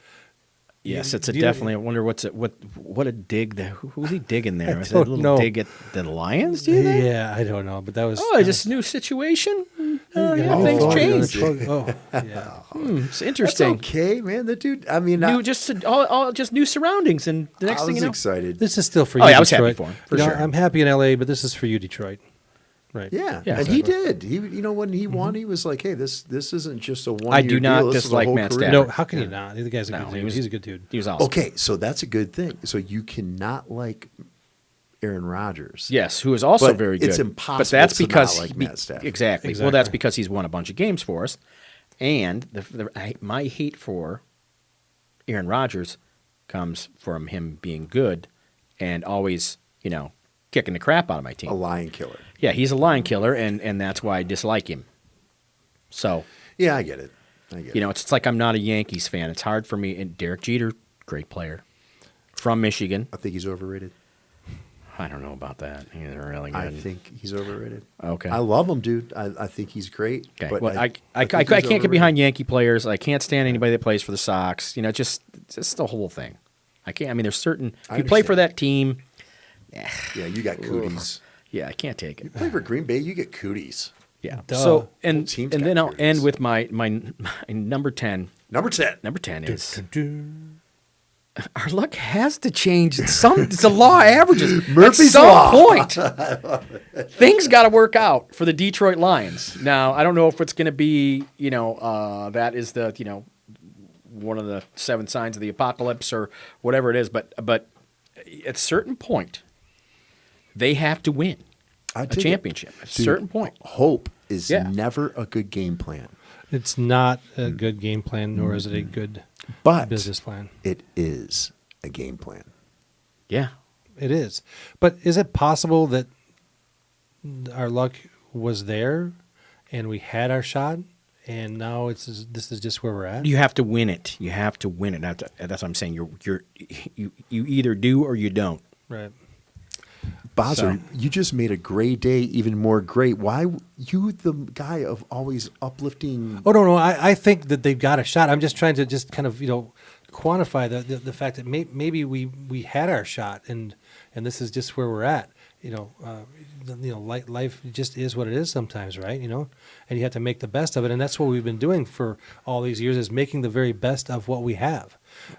yes, it's do you- definitely. I wonder what a dig. Who's he digging there? I Is it a don't little know. dig at the Lions? Do you think? Yeah, I don't know, but that was. Oh, just a new situation. Yeah, Things phone, changed. Oh, yeah. It's That's interesting. okay, man. The dude. I mean, New, just new surroundings, and the next I thing was you know, excited. This is still for Oh, you, yeah, I was happy Detroit. for him, for You know, sure. I'm happy in LA, but this is for you, Detroit. Right. Yeah, Yeah, and he exactly. did. He, when he won, he was like, "Hey, this isn't just a one." I do not dislike Matt Stafford. No, how can you not? The guy's a No, good he dude. was- He's a good dude. he was awesome. Okay, so that's a good thing. So you cannot like Aaron Rodgers. Yes, who is also But very good. it's impossible But that's to not because like Matt Stafford. Exactly. Well, that's because he's won a bunch of games for us, and my hate for Aaron Rodgers comes from him being good and always, kicking the crap out of my team. A lion killer. Yeah, he's a line killer, and that's why I dislike him. So, Yeah, I get it. it's like I'm not a Yankees fan. It's hard for me. And Derek Jeter, great player, from Michigan. I think he's overrated. I don't know about that. He's really good. I think he's overrated. Okay. I love him, dude. I think he's great. Okay. But Well, I think can't he's get overrated. behind Yankee players. I can't stand anybody that plays for the Sox. Just the whole thing. I can't. I mean, there's certain. If I you play for understand. that team, Yeah, you got cooties. yeah, I can't take it. Play for Green Bay, you get cooties. Yeah. Duh. So Whole and team's and got then I'll curious. end with my number 10. Number 10. Number 10 is our luck has to change. It's the law of averages. Murphy's At some Law. point, things got to work out for the Detroit Lions. Now, I don't know if it's going to be, that is the, one of the 7 signs of the apocalypse or whatever it is. But at a certain point, they have to win a championship. At a certain point. Hope is Yeah. never a good game plan. It's not a good game plan, nor is it a good But business plan. it is a game plan. Yeah. It is. But is it possible that our luck was there and we had our shot and now this is just where we're at? You have to win it. You have to win it. That's what I'm saying. You either do or you don't. Right. Bozzer, So- you just made a gray day even more great. Why you the guy of always uplifting? Oh, no. I think that they've got a shot. I'm just trying to just kind of, quantify the fact that maybe we had our shot and this is just where we're at. Life just is what it is sometimes, right? And you have to make the best of it. And that's what we've been doing for all these years is making the very best of what we have.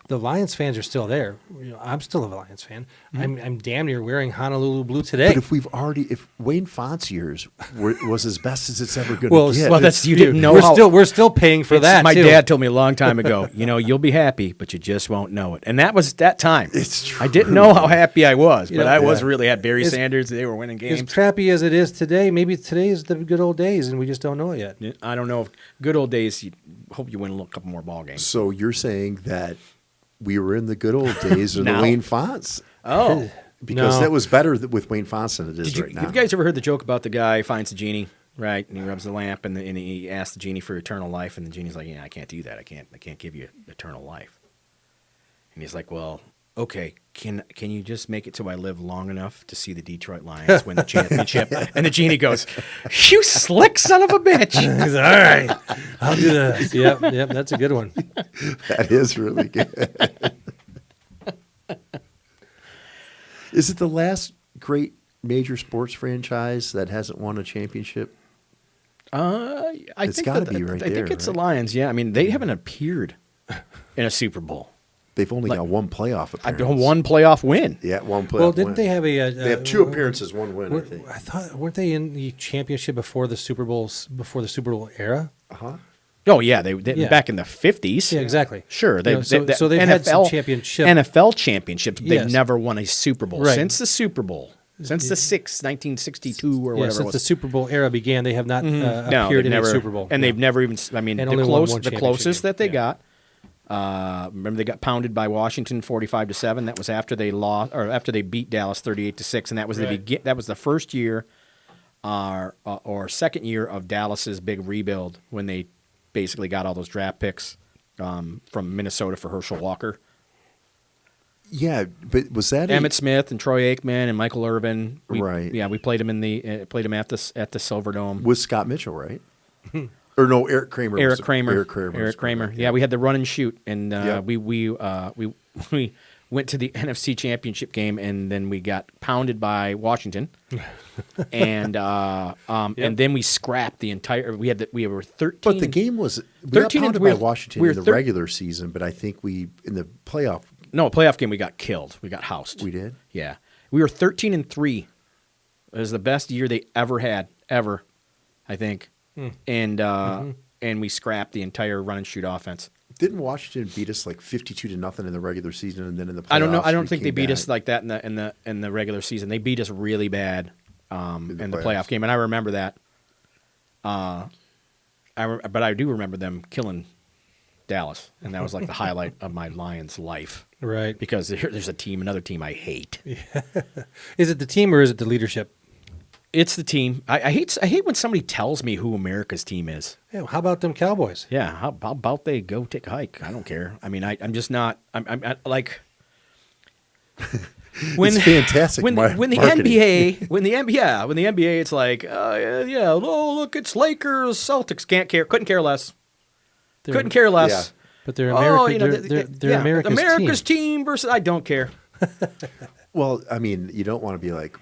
The Lions fans are still there. I'm still a Lions fan. I'm damn near wearing Honolulu blue today. But if Wayne Font's years was as best as it's ever going to Well, get, Well, that's you didn't know. we're still paying for that. My too. dad told me a long time ago. You'll be happy, but you just won't know it. And that was that time. It's true. I didn't know how happy I was, but I was Yeah. really had Barry It's- Sanders. They were winning As games. crappy as it is today, maybe today is the good old days, and we just don't know it yet. I don't know if good old days. Hope you win a couple more ball games. So you're saying that we were in the good old days of the Now. Wayne Fonts Oh, because No. that was better with Wayne Fonts than it is right now. have you guys ever heard the joke about the guy finds a genie, right? And he rubs the lamp, and he asks the genie for eternal life, and the genie's like, "Yeah, I can't do that. I can't give you eternal life." And he's like, "Well, okay, can you just make it so I live long enough to see the Detroit Lions win the championship?" And the genie goes, "You slick son of a bitch!" He's like, all right, I'll do that. Yep, that's a good one. That is really good. Is it the last great major sports franchise that hasn't won a championship? I It's think gotta that- be right I think there, it's the right? Lions. Yeah, I mean they haven't appeared in a Super Bowl. They've only Like- got one playoff I've appearance. done one playoff win. Yeah, one playoff. Well, didn't win. they have They have 2 appearances, 1 win. I think. I thought weren't they in the championship before the Super Bowl era? Oh yeah, they Yeah. back in the 50s. Yeah, exactly. Sure, So they've had some championship. NFL championships. They've Yes. never won a Super Bowl Right. since the Super Bowl, since the 1962 or Yeah, whatever it since was. the Super Bowl era began, they have not No, appeared they've in never, a Super Bowl, and No. they've never even. I mean, And the only won one the championship closest game. that they Yeah. got. Remember, they got pounded by Washington 45-7. That was after they lost, or after they beat Dallas 38-6, and that was Right. that was the first year, or second year of Dallas's big rebuild when they basically got all those draft picks from Minnesota for Herschel Walker, Yeah, but was that Emmitt Smith, and Troy Aikman, and Michael Irvin. Right. Yeah, we played him at the Silverdome. with Scott Mitchell, right? Or no, Eric Kramer. was Eric the- Kramer. Eric Kramer. was Eric Kramer. correct, Yeah, we had the run and shoot, and Yeah. we went to the NFC Championship game, and then we got pounded by Washington, and then we scrapped the entire. We were 13. But the game was we got 13 and pounded we by were- Washington we were in the thir- regular season, but I think we in the playoff No, playoff game we got killed. We got housed. we did. Yeah, we were 13-3. It was the best year they ever had, I think, and we scrapped the entire run and shoot offense. Didn't Washington beat us like 52-0 in the regular season, and then in the playoffs? I don't know. I don't we think they came beat back? us like that in the regular season. They beat us really bad in the playoffs. playoff game, and I remember that. But I do remember them killing Dallas, and that was like the highlight of my Lions life Right. because there's another team I hate. Is it the team or is it the leadership? It's the team. I hate when somebody tells me who America's team is. Yeah, how about them Cowboys? Yeah, how about they go take a hike? I don't care. I mean, I'm just not. I'm like. When, It's fantastic when marketing. the NBA, it's like, oh look, it's Lakers, Celtics, couldn't care less, They're- couldn't care less. Yeah. But they're Oh, America. They're America's team versus. I don't care. Well, I mean, you don't want to be like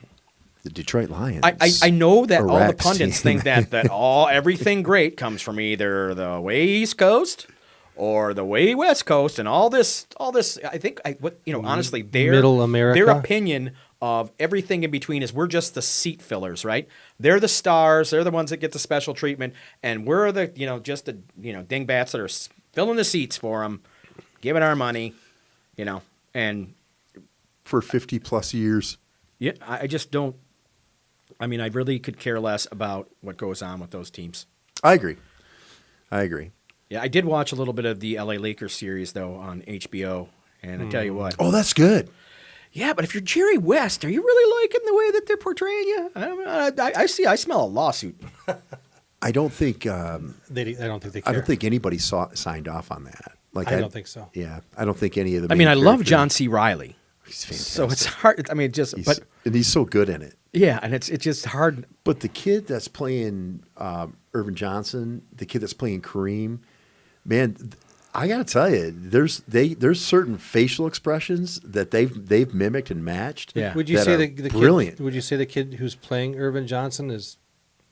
the Detroit Lions. I know that all the Iraq's pundits team. think that everything great comes from either the way East Coast or the way West Coast and all this. I think honestly, Middle America. their opinion of everything in between is we're just the seat fillers, right? They're the stars. They're the ones that get the special treatment, and we're the just the dingbats that are filling the seats for them, giving our money, and For 50 plus years. yeah, I just don't. I mean, I really could care less about what goes on with those teams. I agree. Yeah, I did watch a little bit of the LA Lakers series though on HBO, and I tell you what. Oh, that's good. Yeah, but if you're Jerry West, are you really liking the way that they're portraying you? I don't know. I smell a lawsuit. I don't think I don't think they care. I don't think anybody signed off on that. Like I don't think so. Yeah, I don't think any of the. I mean, I love characters- John C. Reilly, He's fantastic. so it's hard. I mean, And he's so good in it. yeah, and it's just hard. But the kid that's playing Irvin Johnson, the kid that's playing Kareem, man, I gotta tell you, there's certain facial expressions that they've mimicked and matched. Yeah. Would you that say are the brilliant? kid? Would you say the kid who's playing Irvin Johnson is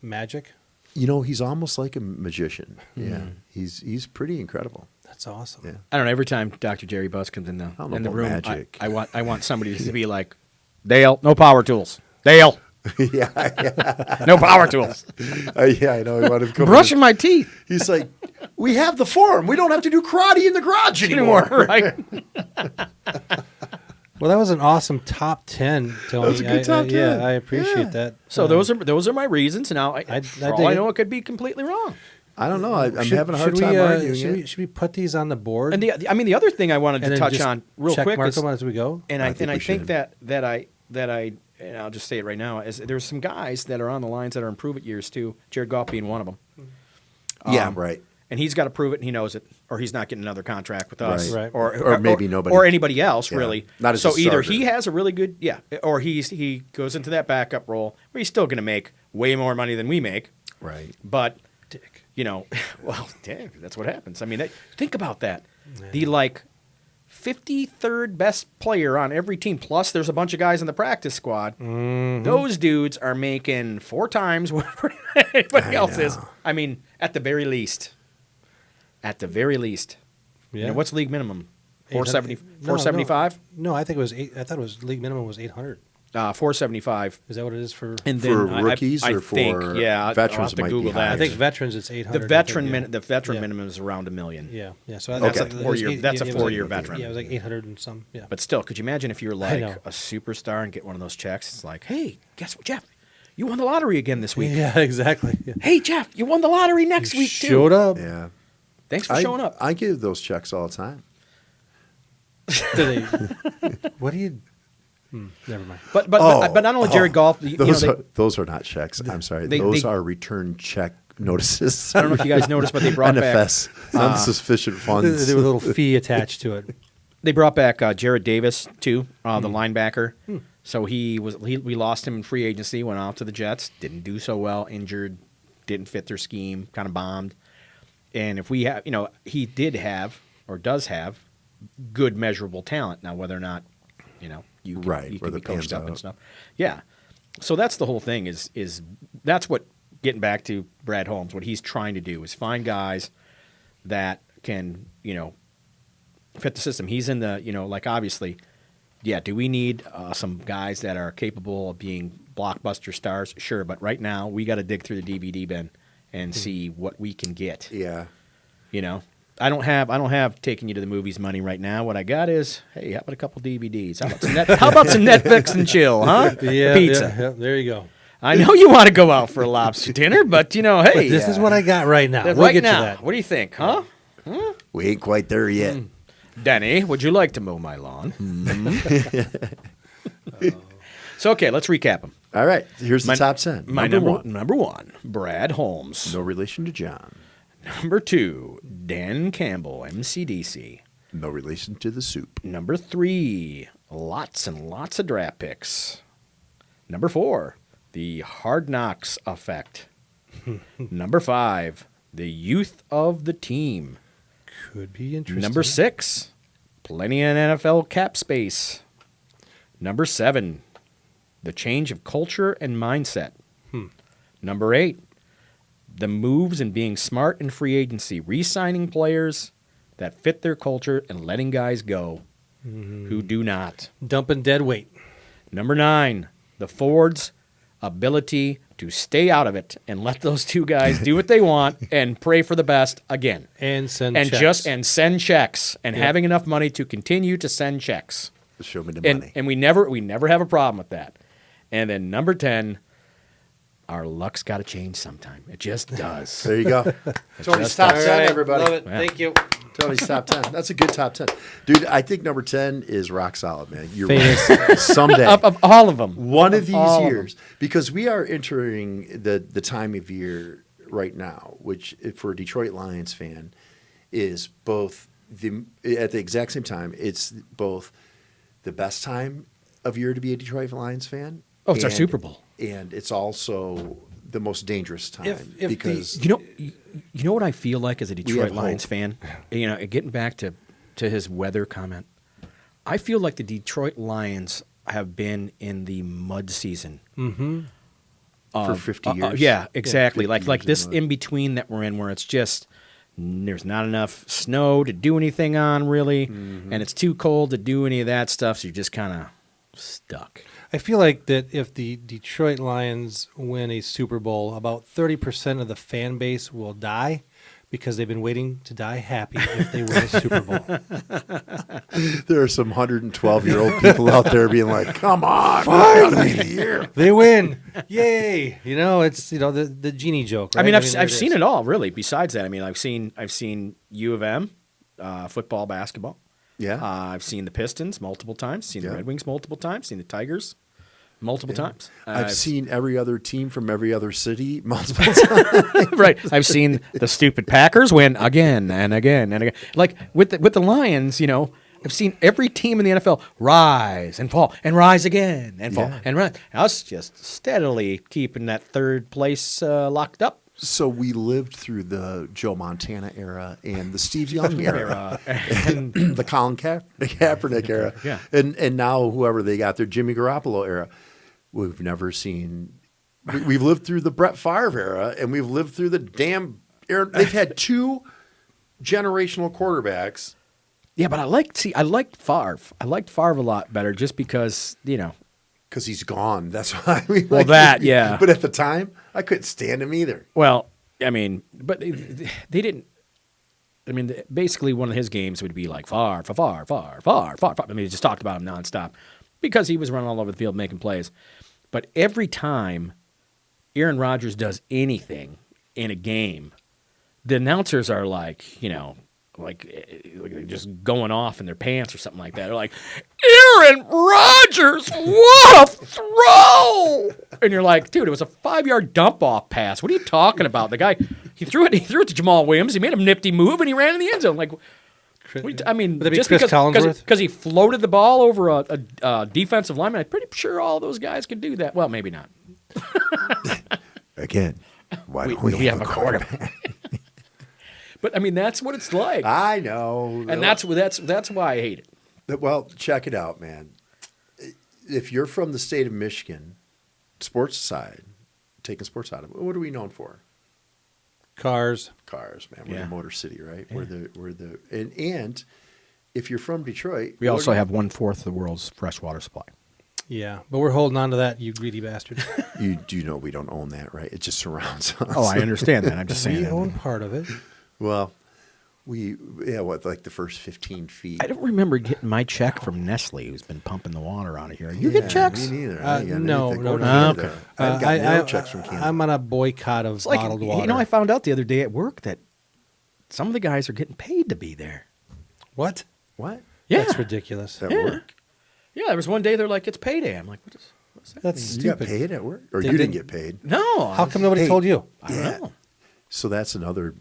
magic? He's almost like a magician. Yeah, he's pretty incredible. That's awesome. Yeah. I don't know. Every time Dr. Jerry Buss comes in don't know the about room, magic. I want somebody to be like, Dale, no power tools. Dale, yeah, no power tools. yeah, I know. He wanted to come Brushing my teeth He's like, we have the form. We don't have to do karate in the garage anymore. right? Well, that was an awesome top 10, Tony. That was a good top 10. Yeah, I appreciate that. So those are my reasons. Now, for all dig I it. know, it could be completely wrong. I don't know. I'm Should- having a hard should time we, arguing it. should we put these on the board And the other thing I wanted and to then touch just on real check quick mark is, them as we go? and I I think we think should. that I and I'll just say it right now is there's some guys that are on the lines that are in prove it years too. Jared Goff being one of them. Yeah, right. And he's got to prove it, and he knows it, or he's not getting another contract with us, Right. Or maybe nobody. or anybody else, Yeah. really. Not as so a either starter. he has a really good, or he goes into that backup role where he's still going to make way more money than we make, Right. but Dick. well, damn, that's what happens. I mean, think about that. The 53rd best player on every team, plus there's a bunch of guys in the practice squad. Mm-hmm. Those dudes are making 4 times what anybody else is. know. I mean, at the very least. At the very least. Yeah. What's league minimum? 800 475? No, I think it was I thought it was league minimum was 800. 475. Is that what it is for? And For then rookies I or think, for yeah, veterans I'll have to might be Google that. higher. I think veterans it's 800. the veteran I think, veteran Yeah. minimum is around $1 million. Yeah, yeah. So That's like- a 4-year. it was That's a it was 4-year like, veteran. Yeah, it was like 800 and some. Yeah. But still, could you imagine if you're I like know. a superstar and get one of those checks? It's like, hey, guess what, Jeff? You won the lottery again this week. Yeah, exactly. Yeah. Hey, Jeff, you won the lottery next week too. Showed up. Yeah. Thanks for showing up. I give those checks all the time. Do they- what do you? Never mind. But not only Jared Goff. Those are not checks. I'm sorry. they- Those they- are return check notices. I don't know if you guys noticed, but they brought back NFS, non-sufficient funds. There was a little fee attached to it. they brought back Jared Davis too, the linebacker. So we lost him in free agency. Went out to the Jets. Didn't do so well. Injured. Didn't fit their scheme. Kind of bombed. And if we have, he did have or does have good measurable talent. Now, whether or not, you can, Right, you where can the be coached pans up and out. stuff. Yeah. So that's the whole thing. Is that's what getting back to Brad Holmes. What he's trying to do is find guys that can fit the system. He's in the obviously. Yeah, do we need some guys that are capable of being blockbuster stars? Sure, but right now we got to dig through the DVD bin and see what we can get. Yeah. I don't have taking you to the movies money right now. What I got is, hey, how about a couple DVDs? How about some Netflix and chill, huh? Yeah, Pizza. Yeah, there you go. I know you want to go out for a lobster dinner, but hey, This is what I got right now. We'll right get now. to that. What do you think, huh? We ain't quite there yet. Denny, would you like to mow my lawn? So okay, let's recap them. All right. Here's the top 10. My number one, Brad Holmes. No relation to John. Number 2, Dan Campbell, MCDC. No relation to the soup. Number 3, lots and lots of draft picks. Number 4, the Hard Knocks effect. Number 5, the youth of the team. Could be interesting. Number 6, plenty of NFL cap space. Number 7, the change of culture and mindset. Number 8, the moves and being smart in free agency, re-signing players, that fit their culture and letting guys go who do not. Dumping dead weight. Number 9, the Fords' ability to stay out of it and let those two guys do what they want and pray for the best again. And send And checks. send checks and having enough money to continue to send checks. Show me the money. And we never have a problem with that. And then number 10, our luck's got to change sometime. It just does. There you go. Tony's top 10, everybody. Love it. Thank you. Tony's top 10. That's a good top 10. Dude, I think number 10 is rock solid, man. You're Famous. right. Someday. Of all of them. One of these all of years. Because we are entering the time of year right now, which for a Detroit Lions fan is both at the exact same time, it's both the best time of year to be a Detroit Lions fan. Oh, it's our Super Bowl. And it's also the most dangerous time If because You know what I feel like as a Detroit have Lions hope. fan? You know, getting back to his weather comment, I feel like the Detroit Lions have been in the mud season. for 50 years. Yeah, exactly. 50 like years this in mud. in between that we're in, where it's just there's not enough snow to do anything on really, and it's too cold to do any of that stuff. So you're just kind of stuck. I feel like that if the Detroit Lions win a Super Bowl, about 30% of the fan base will die because they've been waiting to die happy if they win a Super Bowl. There are some 112-year-old people out there being like, come on, finally the year. They win. Yay. You know, it's, the genie joke, right? I mean, I've there seen is. it all really. Besides that, I mean, I've seen U of M, football, basketball. Yeah. I've seen the Pistons multiple times. Seen the Yeah. Red Wings multiple times. Seen the Tigers multiple times. I've seen every other team from every other city multiple times. Right. I've seen the stupid Packers win again and again and again. Like with the Lions, I've seen every team in the NFL rise and fall and rise again and fall Yeah. and rise. Us just steadily keeping that third place locked up. So we lived through the Joe Montana era and the Steve Young era and the Colin Kaepernick era. Yeah. And now whoever they got their Jimmy Garoppolo era. We've never seen we've lived through the Brett Favre era and we've lived through the damn era. They've had two generational quarterbacks. Yeah, but I liked Favre. I liked Favre a lot better just because, Because he's gone. That's why we Well, that, yeah. But at the time, I couldn't stand him either. Well, I mean, but they didn't. I mean, basically, one of his games would be like Favre. I mean, he just talked about him nonstop because he was running all over the field making plays. But every time Aaron Rodgers does anything in a game, the announcers are like, like just going off in their pants or something like that. They're like, Aaron Rodgers, what a throw! And you're like, dude, it was a 5-yard dump off pass. What are you talking about? The guy, he threw it to Jamal Williams. He made a nifty move and he ran in the end zone. Like, I mean, Would that be just Chris Collinsworth? because he floated the ball over a defensive lineman, I'm pretty sure all those guys could do that. Well, maybe not. Again, why don't we have a quarterback? But I mean, that's what it's like, I know. and that's why I hate it. Well, check it out, man. If you're from the state of Michigan, sports aside, taking sports out of it, what are we known for? Cars. Cars, man. We're Yeah. the Motor City, right? Yeah. And if you're from Detroit, We also have 1/4 of the world's freshwater supply. Yeah, but we're holding on to that, you greedy bastard. you do know we don't own that, right? It just surrounds us. Oh, I understand that. I'm just saying We that. own part of it. Well, like the first 15 feet. I don't remember getting my check from Nestle, who's been pumping the water out of here. You get checks? Me neither. No. Okay. I've got no checks from Canada. I'm on a boycott of It's like, bottled water. I found out the other day at work that some of the guys are getting paid to be there. What? What? Yeah. That's ridiculous. At Yeah. work? Yeah, there was one day they're like, it's payday. I'm like, what's that? That's You got stupid. paid at work? Or They you didn't didn't- get paid? No. How come nobody Hey. told you? I don't Yeah. know. So that's another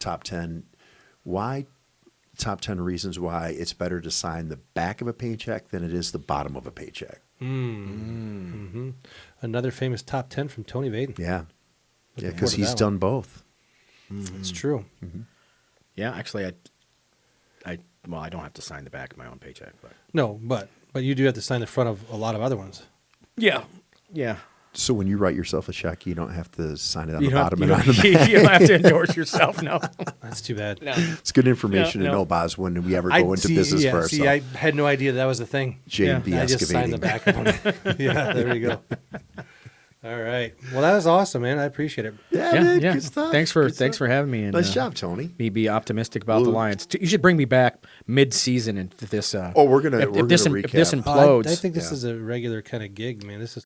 top 10. Why top 10 reasons why it's better to sign the back of a paycheck than it is the bottom of a paycheck. Another famous top 10 from Tony Vaden. Yeah. Looking Because forward to he's that done both. It's true. Yeah, actually, I don't have to sign the back of my own paycheck, but No, but you do have to sign the front of a lot of other ones. yeah. So when you write yourself a check, you don't have to sign it on You the don't, bottom you, and on the don't, back. you don't have to endorse yourself. No. That's too bad. No. It's good information No, to no. know, Boz, when we ever go into business for See, I ourselves. had no idea that was the thing. J&B I just signed the excavating. back of them. Yeah, there we go. All right. Well, that was awesome, man. I appreciate it. Yeah, Yeah, man, yeah. good stuff. Thanks Good for stuff. having me. And, Nice job, Tony. Me be optimistic about the Well- Lions. You should bring me back mid-season if this. Oh, we're gonna if this recap. if this Oh, implodes. I think this is a regular kind of gig, man. This is